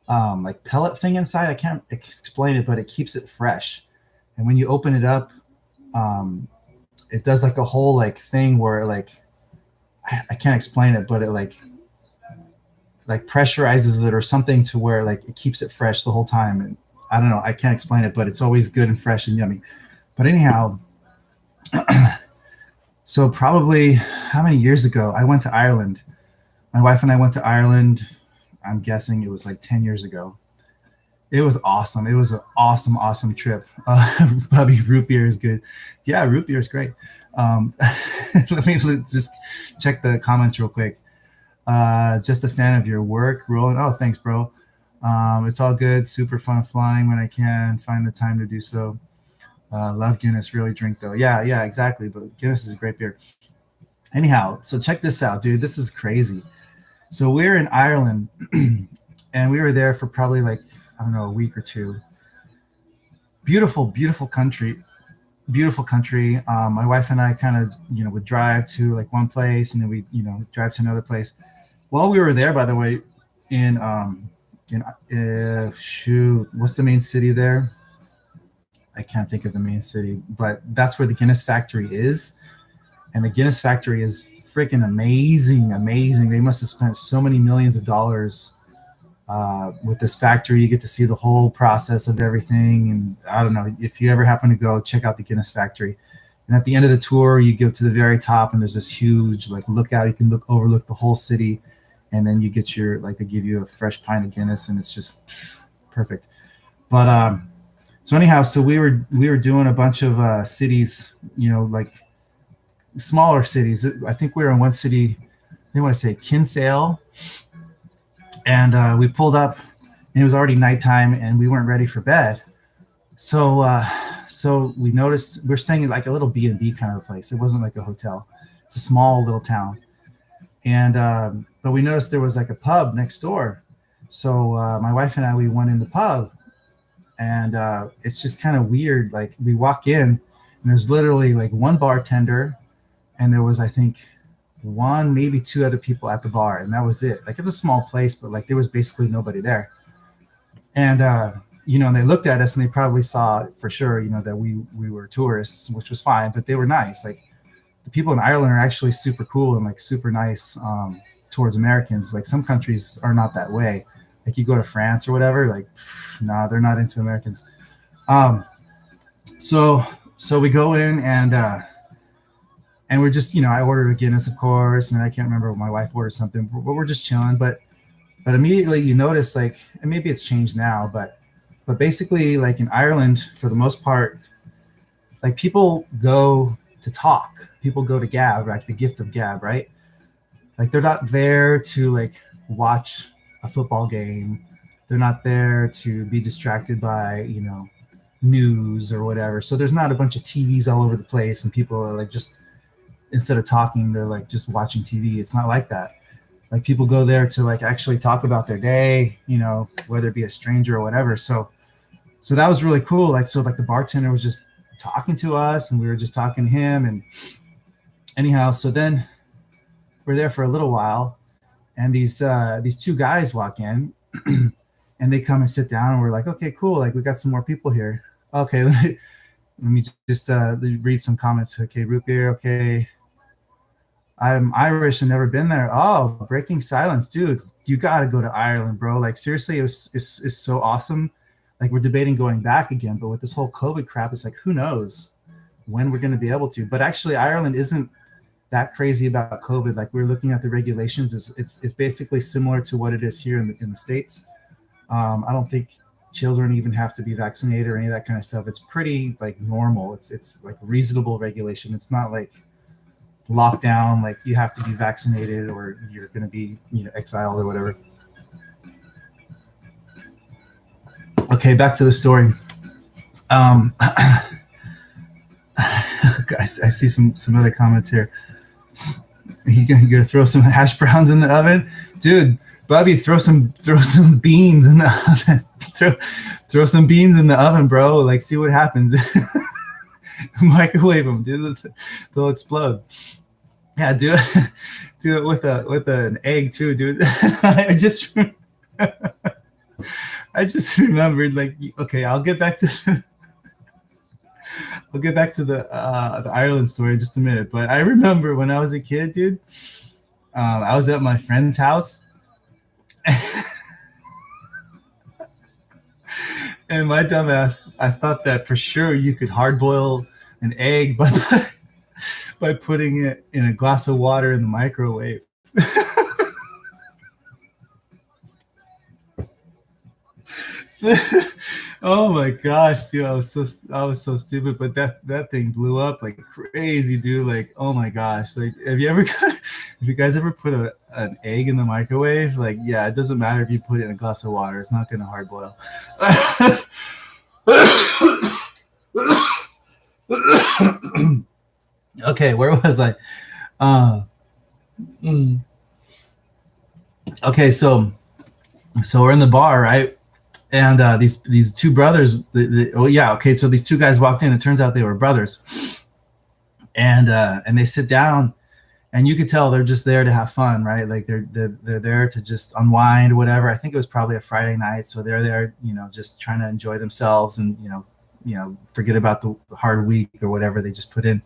like pellet thing inside. I can't explain it, but it keeps it fresh. And when you open it up, it does like a whole like thing where like I can't explain it, but it like pressurizes it or something to where like it keeps it fresh the whole time. And I don't know, I can't explain it, but it's always good and fresh and yummy. But anyhow, so probably how many years ago I went to Ireland. My wife and I went to Ireland. I'm guessing it was like 10 years ago. It was awesome. It was an awesome trip. Bubby, root beer is good. Yeah, root beer is great. Let me just check the comments real quick. Just a fan of your work, Roland. Oh, thanks, bro. It's all good. Super fun flying when I can find the time to do so. Love Guinness. Really drink though. Yeah, exactly. But Guinness is a great beer. Anyhow, so check this out, dude. This is crazy. So we're in Ireland, and we were there for probably like, I don't know, a week or two. Beautiful country. Beautiful country. My wife and I kind of, would drive to like one place, and then we, drive to another place. While we were there, by the way, what's the main city there? I can't think of the main city, but that's where the Guinness factory is. And the Guinness factory is freaking amazing. They must have spent so many millions of dollars with this factory. You get to see the whole process of everything. And I don't know, if you ever happen to go, check out the Guinness factory. And at the end of the tour, you go to the very top, and there's this huge like lookout. You can overlook the whole city. And then you get they give you a fresh pint of Guinness, and it's just perfect. But so anyhow, so we were doing a bunch of cities, like smaller cities. I think we were in one city, they want to say Kinsale, and we pulled up, and it was already nighttime, and we weren't ready for bed. So we noticed we're staying in like a little B&B kind of a place. It wasn't like a hotel. It's a small little town. And but we noticed there was like a pub next door. So my wife and I, we went in the pub, and it's just kind of weird. Like we walk in, and there's literally like one bartender, and there was, I think, one, maybe two other people at the bar, and that was it. Like, it's a small place, but like there was basically nobody there. And and they looked at us, and they probably saw for sure, that we were tourists, which was fine, but they were nice. Like, the people in Ireland are actually super cool and like super nice towards Americans. Like, some countries are not that way. Like, you go to France or whatever, like, nah, they're not into Americans. So we go in, and we're just, I ordered a Guinness, of course, and I can't remember, my wife ordered something, but we're just chilling. But immediately you notice, like, and maybe it's changed now, but basically, like in Ireland, for the most part, like people go to talk, people go to gab, like the gift of gab, right? Like, they're not there to like watch a football game. They're not there to be distracted by, news or whatever. So there's not a bunch of TVs all over the place and people are like just, instead of talking, they're like just watching TV. It's not like that. Like people go there to like actually talk about their day, you know, whether it be a stranger or whatever. So that was really cool. Like, so like the bartender was just talking to us and we were just talking to him. And anyhow, so then we're there for a little while and these two guys walk in and they come and sit down and we're like, okay, cool. Like we got some more people here. Okay. Let me just read some comments. Okay. Root beer. Okay. I'm Irish and never been there. Oh, breaking silence, dude. You got to go to Ireland, bro. Like seriously, it's so awesome. Like we're debating going back again, but with this whole COVID crap, it's like, who knows when we're going to be able to. But actually Ireland isn't that crazy about COVID. Like we're looking at the regulations. It's basically similar to what it is here in the States. I don't think children even have to be vaccinated or any of that kind of stuff. It's pretty like normal. It's like reasonable regulation. It's not like lockdown, like you have to be vaccinated or you're going to be, you know, exiled or whatever. Okay, back to the story. Guys, I see some other comments here. You gonna throw some hash browns in the oven, dude? Bubby, throw some beans in the oven. throw some beans in the oven, bro. Like, see what happens. Microwave them, dude. They'll explode. Yeah, do it with an egg too, dude. I just remembered, like, okay, I'll get back to the Ireland story in just a minute. But I remember when I was a kid, dude, I was at my friend's house. And my dumbass, I thought that for sure you could hard boil an egg by putting it in a glass of water in the microwave. Oh my gosh, dude, I was so stupid, but that thing blew up like crazy, dude. Like, oh my gosh, like, have you guys ever put an egg in the microwave? Like, yeah, it doesn't matter if you put it in a glass of water, it's not gonna hard boil. Okay, where was I? Okay, so we're in the bar, right? And these two brothers, so these two guys walked in. It turns out they were brothers, and they sit down, and you could tell they're just there to have fun, right? Like they're there to just unwind or whatever. I think it was probably a Friday night, so they're there, you know, just trying to enjoy themselves and you know forget about the hard week or whatever they just put in.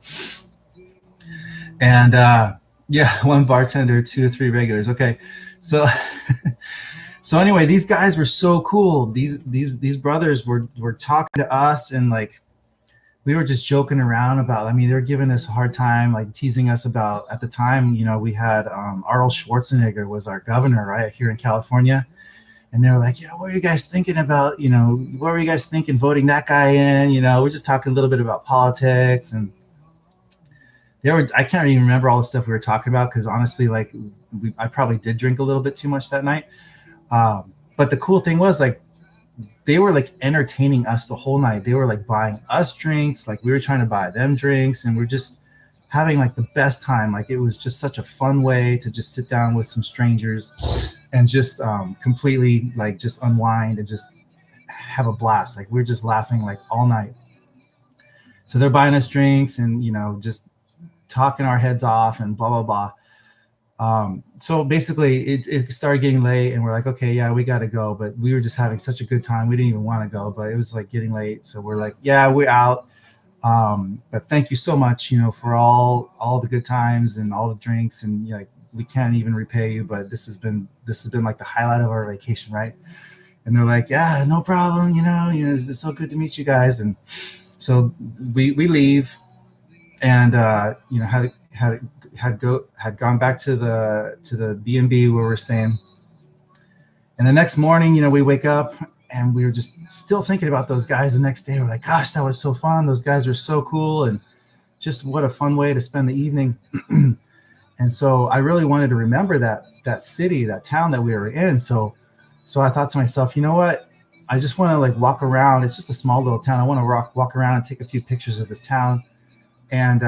And one bartender, 2 to 3 regulars. Okay, so. So anyway, these guys were so cool. These brothers were talking to us, and like we were just joking around about. I mean, they were giving us a hard time, like teasing us about. At the time, you know, we had Arnold Schwarzenegger was our governor, right, here in California, and they were like, "Yeah, what are you guys thinking about? You know, what were you guys thinking voting that guy in? You know, we're just talking a little bit about politics." And I can't even remember all the stuff we were talking about because honestly, like I probably did drink a little bit too much that night. But the cool thing was, like, they were like entertaining us the whole night. They were like buying us drinks, like we were trying to buy them drinks, and we're just having like the best time. Like it was just such a fun way to just sit down with some strangers and just completely like just unwind and just have a blast. Like we're just laughing like all night. So they're buying us drinks and, you know, just talking our heads off and blah, blah, blah. So basically it started getting late and we're like, okay, yeah, we got to go. But we were just having such a good time. We didn't even want to go, but it was like getting late. So we're like, yeah, we're out. But thank you so much, you know, for all the good times and all the drinks. And like, we can't even repay you, but this has been like the highlight of our vacation. Right. And they're like, yeah, no problem. You know, it's so good to meet you guys. And so we leave and, you know, had gone back to the B&B where we're staying. And the next morning, you know, we wake up and we were just still thinking about those guys the next day. We're like, gosh, that was so fun. Those guys were so cool. And just what a fun way to spend the evening. And so I really wanted to remember that city, that town that we were in. So I thought to myself, you know what? I just want to like walk around. It's just a small little town. I want to walk around and take a few pictures of this town. And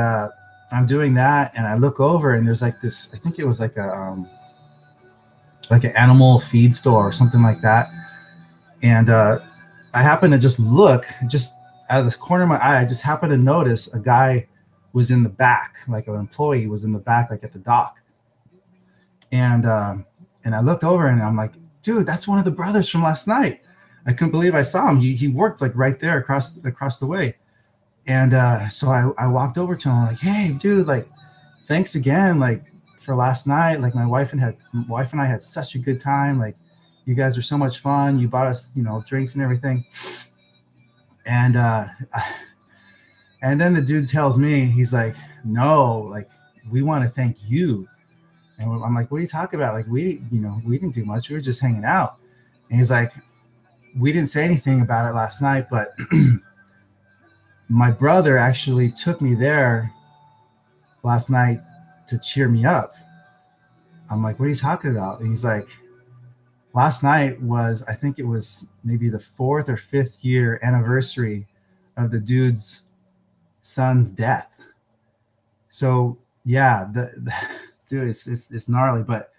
I'm doing that, and I look over, and there's like this. I think it was like an animal feed store or something like that. And I happened to just look, just out of the corner of my eye, I just happened to notice a guy was in the back, like an employee was in the back, like at the dock. And I looked over, and I'm like, dude, that's one of the brothers from last night. I couldn't believe I saw him. He worked like right there across the way. And so I walked over to him, like, hey, dude, like, thanks again, like, for last night. Like, my wife and I had such a good time. Like, you guys are so much fun. You bought us, drinks and everything. And then the dude tells me, he's like, no, like, we want to thank you. And I'm like, what are you talking about? Like, we didn't do much. We were just hanging out. And he's like, we didn't say anything about it last night, but my brother actually took me there last night to cheer me up. I'm like, what are you talking about? And he's like, last night was, I think it was maybe the 4th or 5th year anniversary of the dude's son's death. So yeah, dude, it's gnarly, but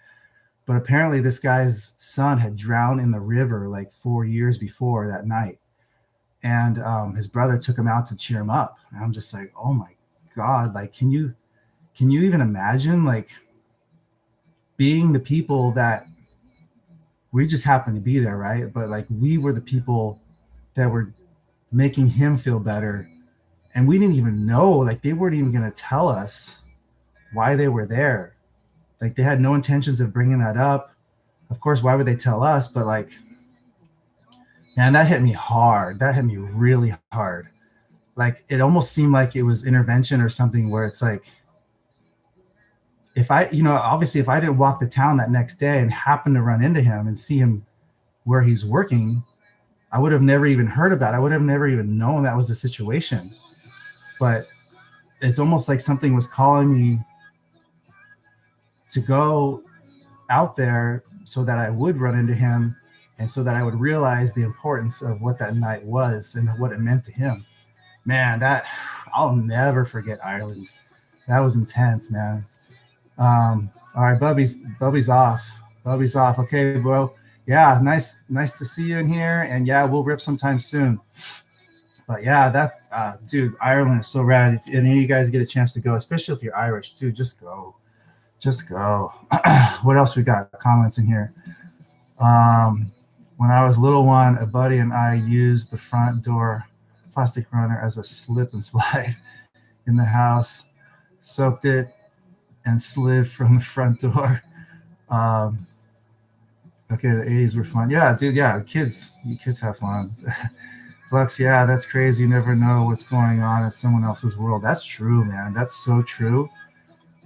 apparently this guy's son had drowned in the river like 4 years before that night. And his brother took him out to cheer him up. And I'm just like, oh my God, like, can you even imagine, like, being the people that we just happened to be there, right? But like, we were the people that were making him feel better. And we didn't even know, like, they weren't even going to tell us why they were there. Like, they had no intentions of bringing that up. Of course, why would they tell us? But like, man, that hit me hard. That hit me really hard. Like, it almost seemed like it was intervention or something, where it's like, if I, obviously if I didn't walk the town that next day and happen to run into him and see him where he's working, I would have never even heard about it. I would have never even known that was the situation. But it's almost like something was calling me to go out there so that I would run into him, and so that I would realize the importance of what that night was and what it meant to him. Man, that, I'll never forget Ireland. That was intense, man. All right, Bubby's off. Okay, bro. Yeah, nice to see you in here. And yeah, we'll rip sometime soon. But yeah, that dude, Ireland is so rad. If any of you guys get a chance to go, especially if you're Irish too, just go. What else we got? Comments in here. When I was a little one, a buddy and I used the front door plastic runner as a slip and slide in the house, soaked it, and slid from the front door. Okay, the 80s were fun. Yeah, dude, yeah, kids have fun. Flux, yeah, that's crazy. You never know what's going on in someone else's world. That's true, man. That's so true.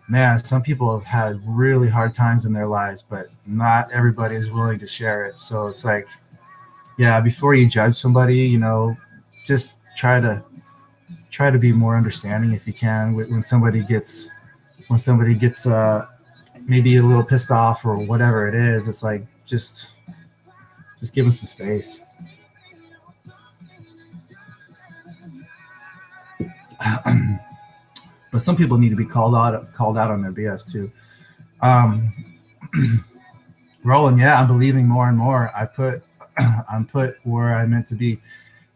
Man, some people have had really hard times in their lives, but not everybody is willing to share it. So it's like, yeah, before you judge somebody, just try to be more understanding if you can. When somebody gets maybe a little pissed off or whatever it is, it's like, just give them some space. But some people need to be called out on their BS too. Roland, yeah, I'm believing more and more. I'm put where I meant to be.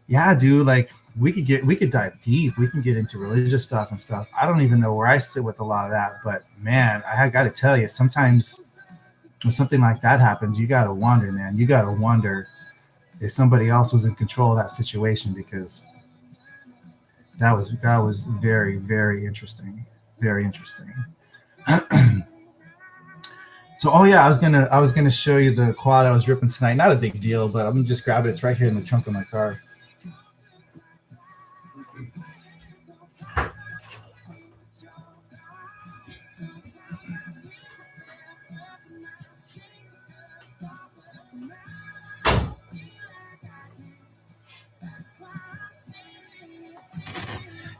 Yeah, dude, like, we could dive deep. We can get into religious stuff and stuff. I don't even know where I sit with a lot of that, but man, I got to tell you, sometimes when something like that happens, you got to wonder, man. You got to wonder if somebody else was in control of that situation, because that was very, very interesting. Very interesting. So, oh yeah, I was gonna show you the quad I was ripping tonight. Not a big deal, but I'm gonna just grab it. It's right here in the trunk of my car.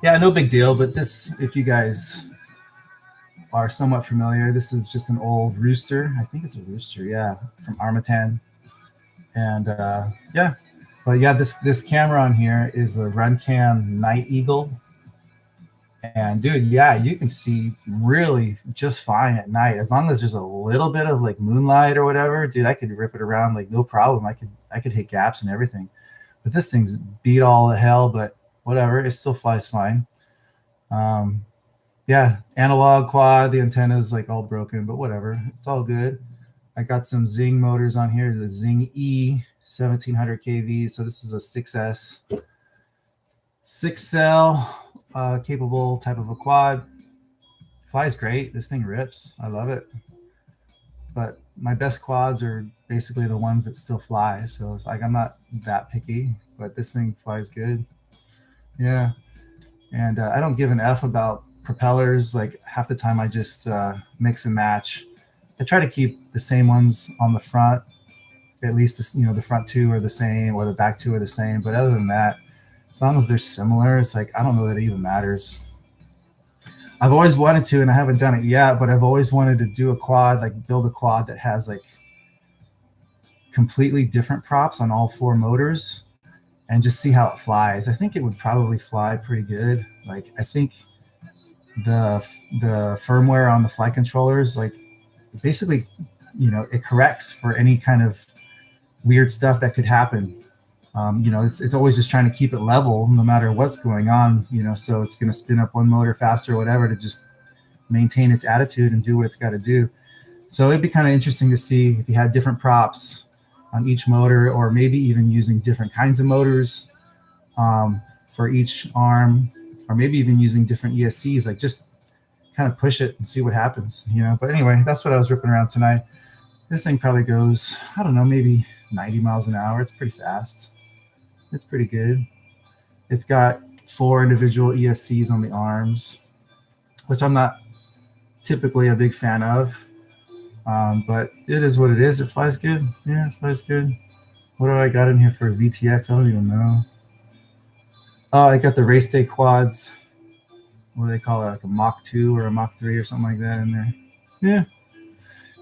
Yeah, no big deal. But this, if you guys are somewhat familiar, this is just an old rooster. I think it's a rooster, yeah, from Armatan. And yeah, But yeah, this camera on here is the Runcam Night Eagle. And dude, yeah, you can see really just fine at night as long as there's a little bit of like moonlight or whatever. Dude, I could rip it around like no problem. I could hit gaps and everything. But this thing's beat all the hell, but whatever, it still flies fine. Yeah, analog quad, the antenna's like all broken, but whatever, it's all good. I got some Zing motors on here, the Zing E 1700 kV. So this is a 6S, 6-cell capable type of a quad. Flies great. This thing rips. I love it. But my best quads are basically the ones that still fly. So it's like I'm not that picky, but this thing flies good. Yeah. And I don't give an F about propellers. Like half the time I just mix and match. I try to keep the same ones on the front. At least the front two are the same or the back two are the same. But other than that, as long as they're similar, it's like I don't know that it even matters. I've always wanted to, and I haven't done it yet, but I've always wanted to do a quad, like build a quad that has like completely different props on all four motors and just see how it flies. I think it would probably fly pretty good. Like I think the firmware on the flight controllers, like basically, it corrects for any kind of weird stuff that could happen. It's always just trying to keep it level no matter what's going on, so it's going to spin up one motor faster or whatever to just maintain its attitude and do what it's got to do. So it'd be kind of interesting to see if you had different props on each motor, or maybe even using different kinds of motors for each arm, or maybe even using different ESCs, like just kind of push it and see what happens, But anyway, that's what I was ripping around tonight. This thing probably goes, I don't know, maybe 90 miles an hour. It's pretty fast. It's pretty good. It's got 4 individual ESCs on the arms, which I'm not typically a big fan of. But it is what it is. It flies good. Yeah, it flies good. What do I got in here for VTX? I don't even know. Oh, I got the race day quads. What do they call it? Like a Mach 2 or a Mach 3 or something like that in there. Yeah.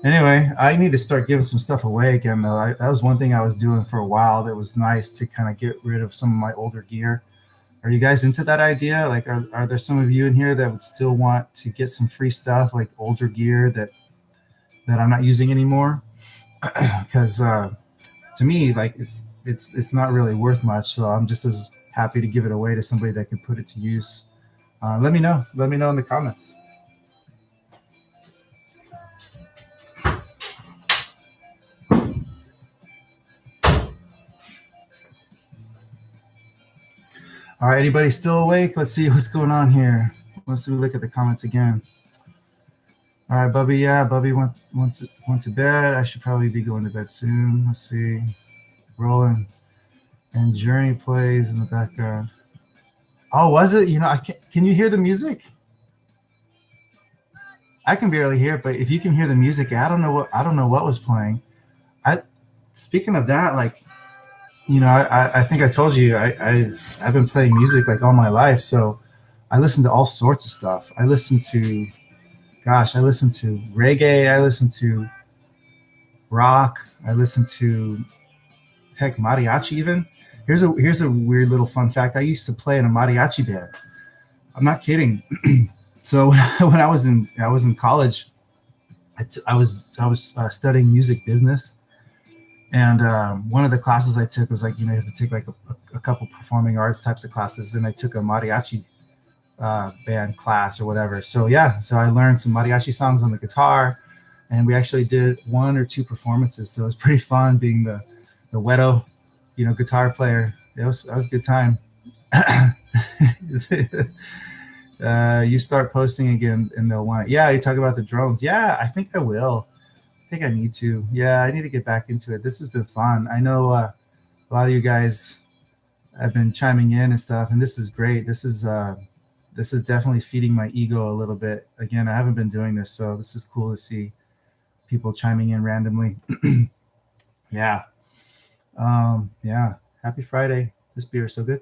Anyway, I need to start giving some stuff away again, though. That was one thing I was doing for a while that was nice to kind of get rid of some of my older gear. Are you guys into that idea? Like, are there some of you in here that would still want to get some free stuff, like older gear that I'm not using anymore? Because to me, like it's not really worth much. So I'm just as happy to give it away to somebody that can put it to use. Let me know. Let me know in the comments. All right, anybody still awake? Let's see what's going on here. Let's look at the comments again. All right, Bubby. Yeah, Bubby went to bed. I should probably be going to bed soon. Let's see. Rolling. And Journey plays in the background. Oh, was it? Can you hear the music? I can barely hear it, but if you can hear the music, I don't know what was playing. Speaking of that, like, I think I told you I've been playing music like all my life, so I listen to all sorts of stuff. I listen to reggae, I listen to rock, I listen to heck mariachi even. Here's a weird little fun fact. I used to play in a mariachi band. I'm not kidding. So when I was in college, I was studying music business. And one of the classes I took was like, you have to take like a couple performing arts types of classes. And I took a mariachi band class or whatever. So yeah, so I learned some mariachi songs on the guitar, and we actually did 1 or 2 performances. So it was pretty fun being the Wedo, guitar player. That was a good time. You start posting again and they'll want it. Yeah, you talk about the drones. Yeah, I think I will. I think I need to. Yeah, I need to get back into it. This has been fun. I know a lot of you guys have been chiming in and stuff, and this is great. This is definitely feeding my ego a little bit. Again, I haven't been doing this, so this is cool to see people chiming in randomly. Yeah. Yeah. Happy Friday. This beer is so good.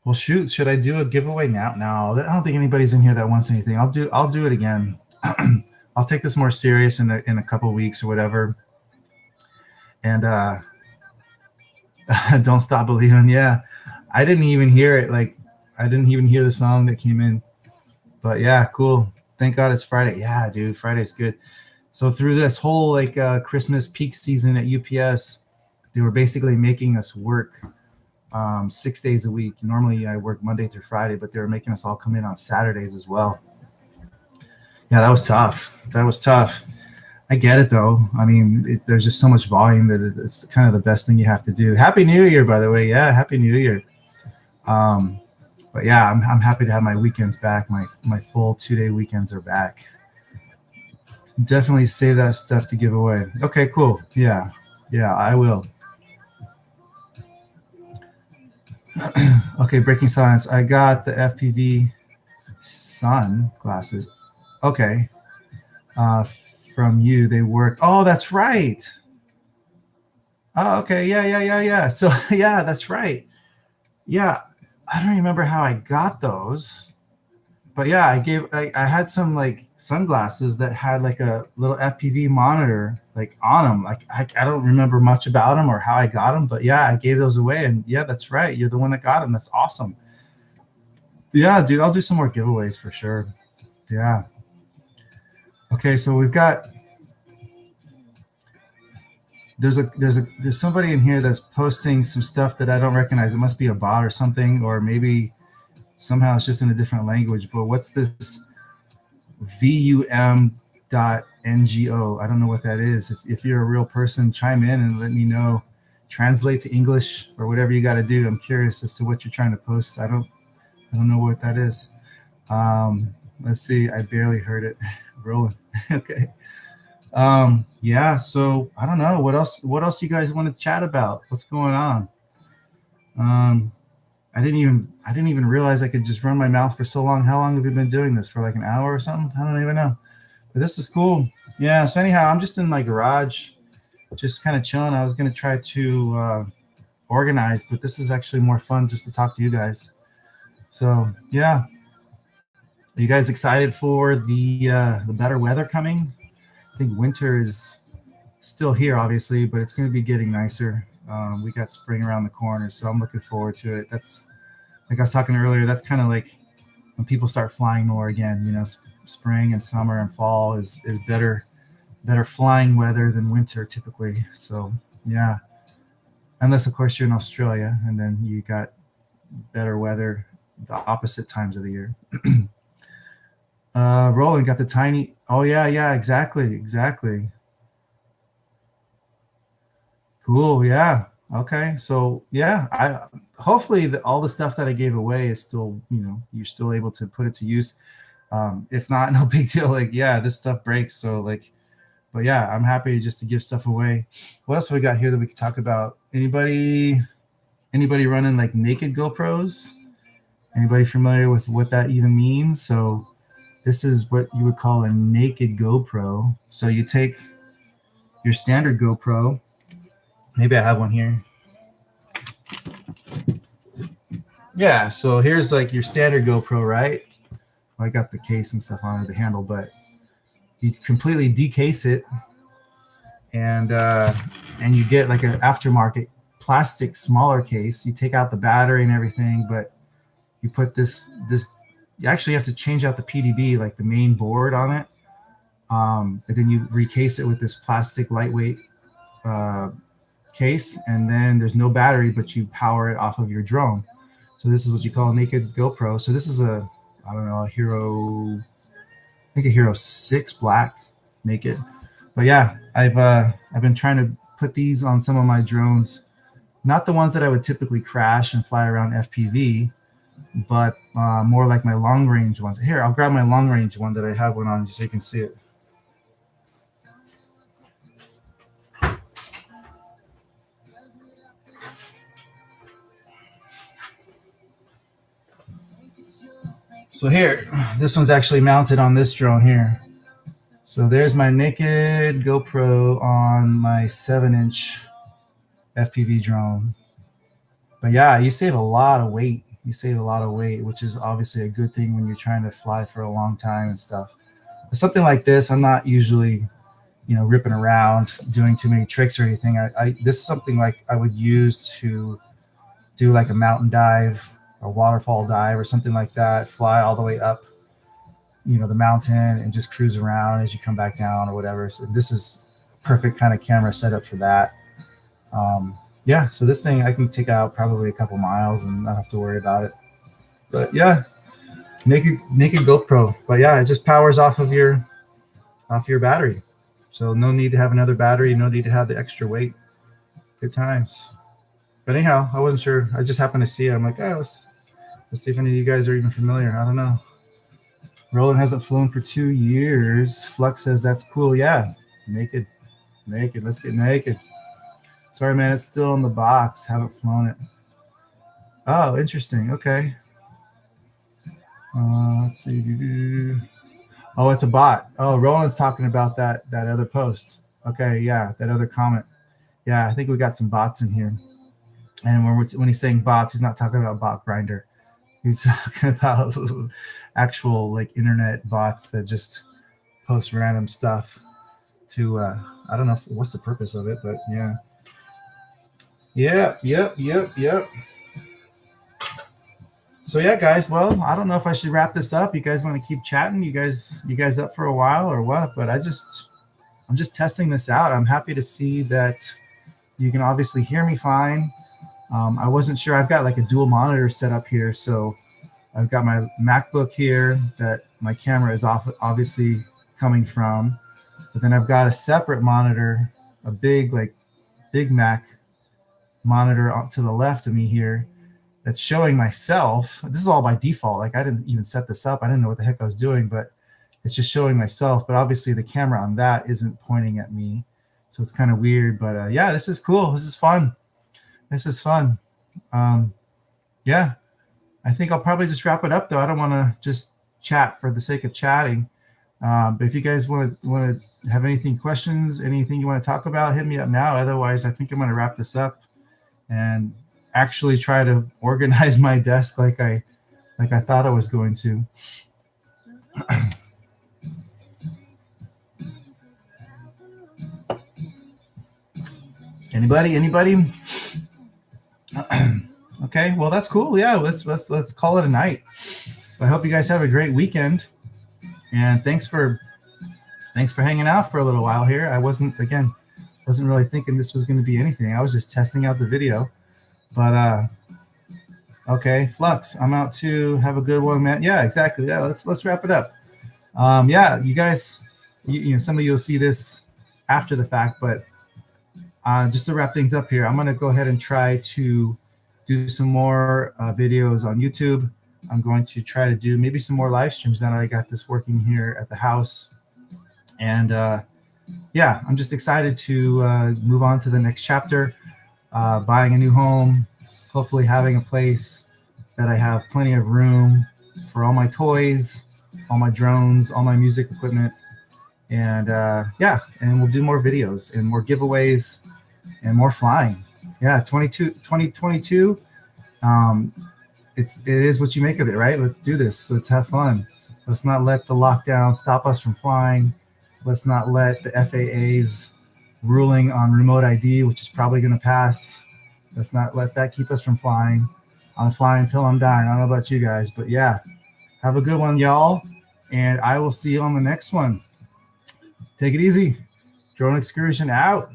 Well, shoot, should I do a giveaway now? No, I don't think anybody's in here that wants anything. I'll do it again. I'll take this more serious in a couple of weeks or whatever. And don't stop believing. Yeah, I didn't even hear it. Like I didn't even hear the song that came in. But yeah, cool. Thank God it's Friday. Yeah, dude, Friday's good. So through this whole like Christmas peak season at UPS, they were basically making us work 6 days a week. Normally I work Monday through Friday, but they were making us all come in on Saturdays as well. Yeah, that was tough. That was tough. I get it though. I mean, there's just so much volume that it's kind of the best thing you have to do. Happy New Year, by the way. Yeah, Happy New Year. But yeah, I'm happy to have my weekends back. My full 2-day weekends are back. Definitely save that stuff to give away. Okay, cool. Yeah, I will. Okay, breaking science. I got the FPV sun glasses. Okay. From you, they work. Oh, that's right. Oh, okay. Yeah. So yeah, that's right. Yeah, I don't remember how I got those, but yeah, I had some like sunglasses that had like a little FPV monitor like on them. Like I don't remember much about them or how I got them, but yeah, I gave those away. And yeah, that's right. You're the one that got them. That's awesome. Yeah, dude, I'll do some more giveaways for sure. Yeah. Okay, so we've got there's somebody in here that's posting some stuff that I don't recognize. It must be a bot or something, or maybe somehow it's just in a different language. But what's this VUM.ngo? I don't know what that is. If you're a real person, chime in and let me know. Translate to English or whatever you got to do. I'm curious as to what you're trying to post. I don't know what that is. Let's see. I barely heard it. Rolling. Okay. Yeah, so I don't know what else you guys want to chat about. What's going on? I didn't even realize I could just run my mouth for so long. How long have you been doing this? For like an hour or something? I don't even know. But this is cool. Yeah, so anyhow, I'm just in my garage, just kind of chilling. I was going to try to organize, but this is actually more fun just to talk to you guys. So yeah, are you guys excited for the better weather coming? I think winter is still here, obviously, but it's going to be getting nicer. We got spring around the corner, so I'm looking forward to it. That's like I was talking earlier. That's kind of like when people start flying more again. You know, spring and summer and fall is better flying weather than winter typically. So yeah, unless of course you're in Australia, and then you got better weather the opposite times of the year. Roland got the tiny. Oh yeah, exactly. Cool. Yeah. Okay. So yeah, I hopefully all the stuff that I gave away is still, you're still able to put it to use. If not, no big deal. Like, yeah, this stuff breaks. So like, but yeah, I'm happy just to give stuff away. What else we got here that we could talk about? Anybody running like naked GoPros? Anybody familiar with what that even means? So this is what you would call a naked GoPro. So you take your standard GoPro. Maybe I have one here. Yeah, so here's like your standard GoPro, right? Well, I got the case and stuff on it, the handle, but you completely decase it, and you get like an aftermarket plastic smaller case. You take out the battery and everything, but you put this. You actually have to change out the PDB, like the main board on it, but then you recase it with this plastic lightweight case, and then there's no battery, but you power it off of your drone. So this is what you call a naked GoPro. So this is a Hero, I think a Hero 6 black naked. But yeah, I've been trying to put these on some of my drones, not the ones that I would typically crash and fly around FPV, but more like my long range ones. Here, I'll grab my long range one that I have one on just so you can see it. So here, this one's actually mounted on this drone here. So there's my naked GoPro on my 7-inch FPV drone. But yeah, you save a lot of weight. Which is obviously a good thing when you're trying to fly for a long time and stuff. something like this, I'm not usually, ripping around doing too many tricks or anything. This is something like I would use to do like a mountain dive or waterfall dive or something like that, fly all the way up, the mountain and just cruise around as you come back down or whatever. So this is perfect kind of camera setup for that. Yeah, so this thing I can take out probably a couple miles and not have to worry about it. But yeah, naked GoPro. But yeah, it just powers off of your battery. So no need to have another battery, no need to have the extra weight. Good times. But anyhow, I wasn't sure. I just happened to see it. I'm like, let's see if any of you guys are even familiar. I don't know. Roland hasn't flown for 2 years. Flux says that's cool. Yeah, naked. Let's get naked. Sorry, man, it's still in the box. Haven't flown it. Oh, interesting. Okay. Let's see. Oh, it's a bot. Oh, Roland's talking about that other post. Okay, yeah, that other comment. Yeah, I think we got some bots in here. And when he's saying bots, he's not talking about bot grinder. He's talking about actual like internet bots that just post random stuff to I don't know what's the purpose of it, but yeah. Yep. So yeah, guys. Well, I don't know if I should wrap this up. You guys want to keep chatting? You guys up for a while or what? But I'm just testing this out. I'm happy to see that you can obviously hear me fine. I wasn't sure. I've got like a dual monitor set up here, so I've got my MacBook here that my camera is obviously coming from, but then I've got a separate monitor, a big Mac monitor to the left of me here that's showing myself. This is all by default. Like I didn't even set this up. I didn't know what the heck I was doing, but it's just showing myself. But obviously the camera on that isn't pointing at me, so it's kind of weird. But yeah, this is cool. This is fun. Yeah, I think I'll probably just wrap it up though. I don't want to just chat for the sake of chatting. But if you guys want to have questions, anything you want to talk about, hit me up now. Otherwise, I think I'm going to wrap this up and actually try to organize my desk like I thought I was going to. Anybody? Okay, well that's cool. Yeah, let's call it a night. I hope you guys have a great weekend, and thanks for hanging out for a little while here. I wasn't really thinking this was going to be anything. I was just testing out the video. But okay, Flux, I'm out too. Have a good one, man. Yeah, exactly. Yeah, let's wrap it up. Yeah, you guys, some of you will see this after the fact, but just to wrap things up here, I'm gonna go ahead and try to do some more videos on YouTube. I'm going to try to do maybe some more live streams now that I got this working here at the house. And yeah, I'm just excited to move on to the next chapter. Buying a new home, hopefully having a place that I have plenty of room for all my toys, all my drones, all my music equipment. And yeah, and we'll do more videos and more giveaways and more flying. Yeah, 2022. It is what you make of it, right? Let's do this. Let's have fun. Let's not let the lockdown stop us from flying. Let's not let the FAA's ruling on remote ID, which is probably going to pass. Let's not let that keep us from flying. I'm flying until I'm dying. I don't know about you guys, but yeah, have a good one, y'all. And I will see you on the next one. Take it easy. Drone Xcursion out.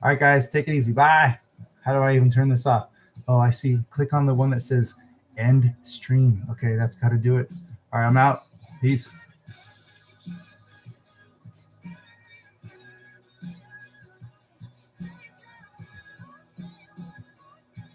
All right, guys, take it easy. Bye. How do I even turn this off? Oh, I see. Click on the one that says end stream. Okay, that's got to do it. All right, I'm out. Peace.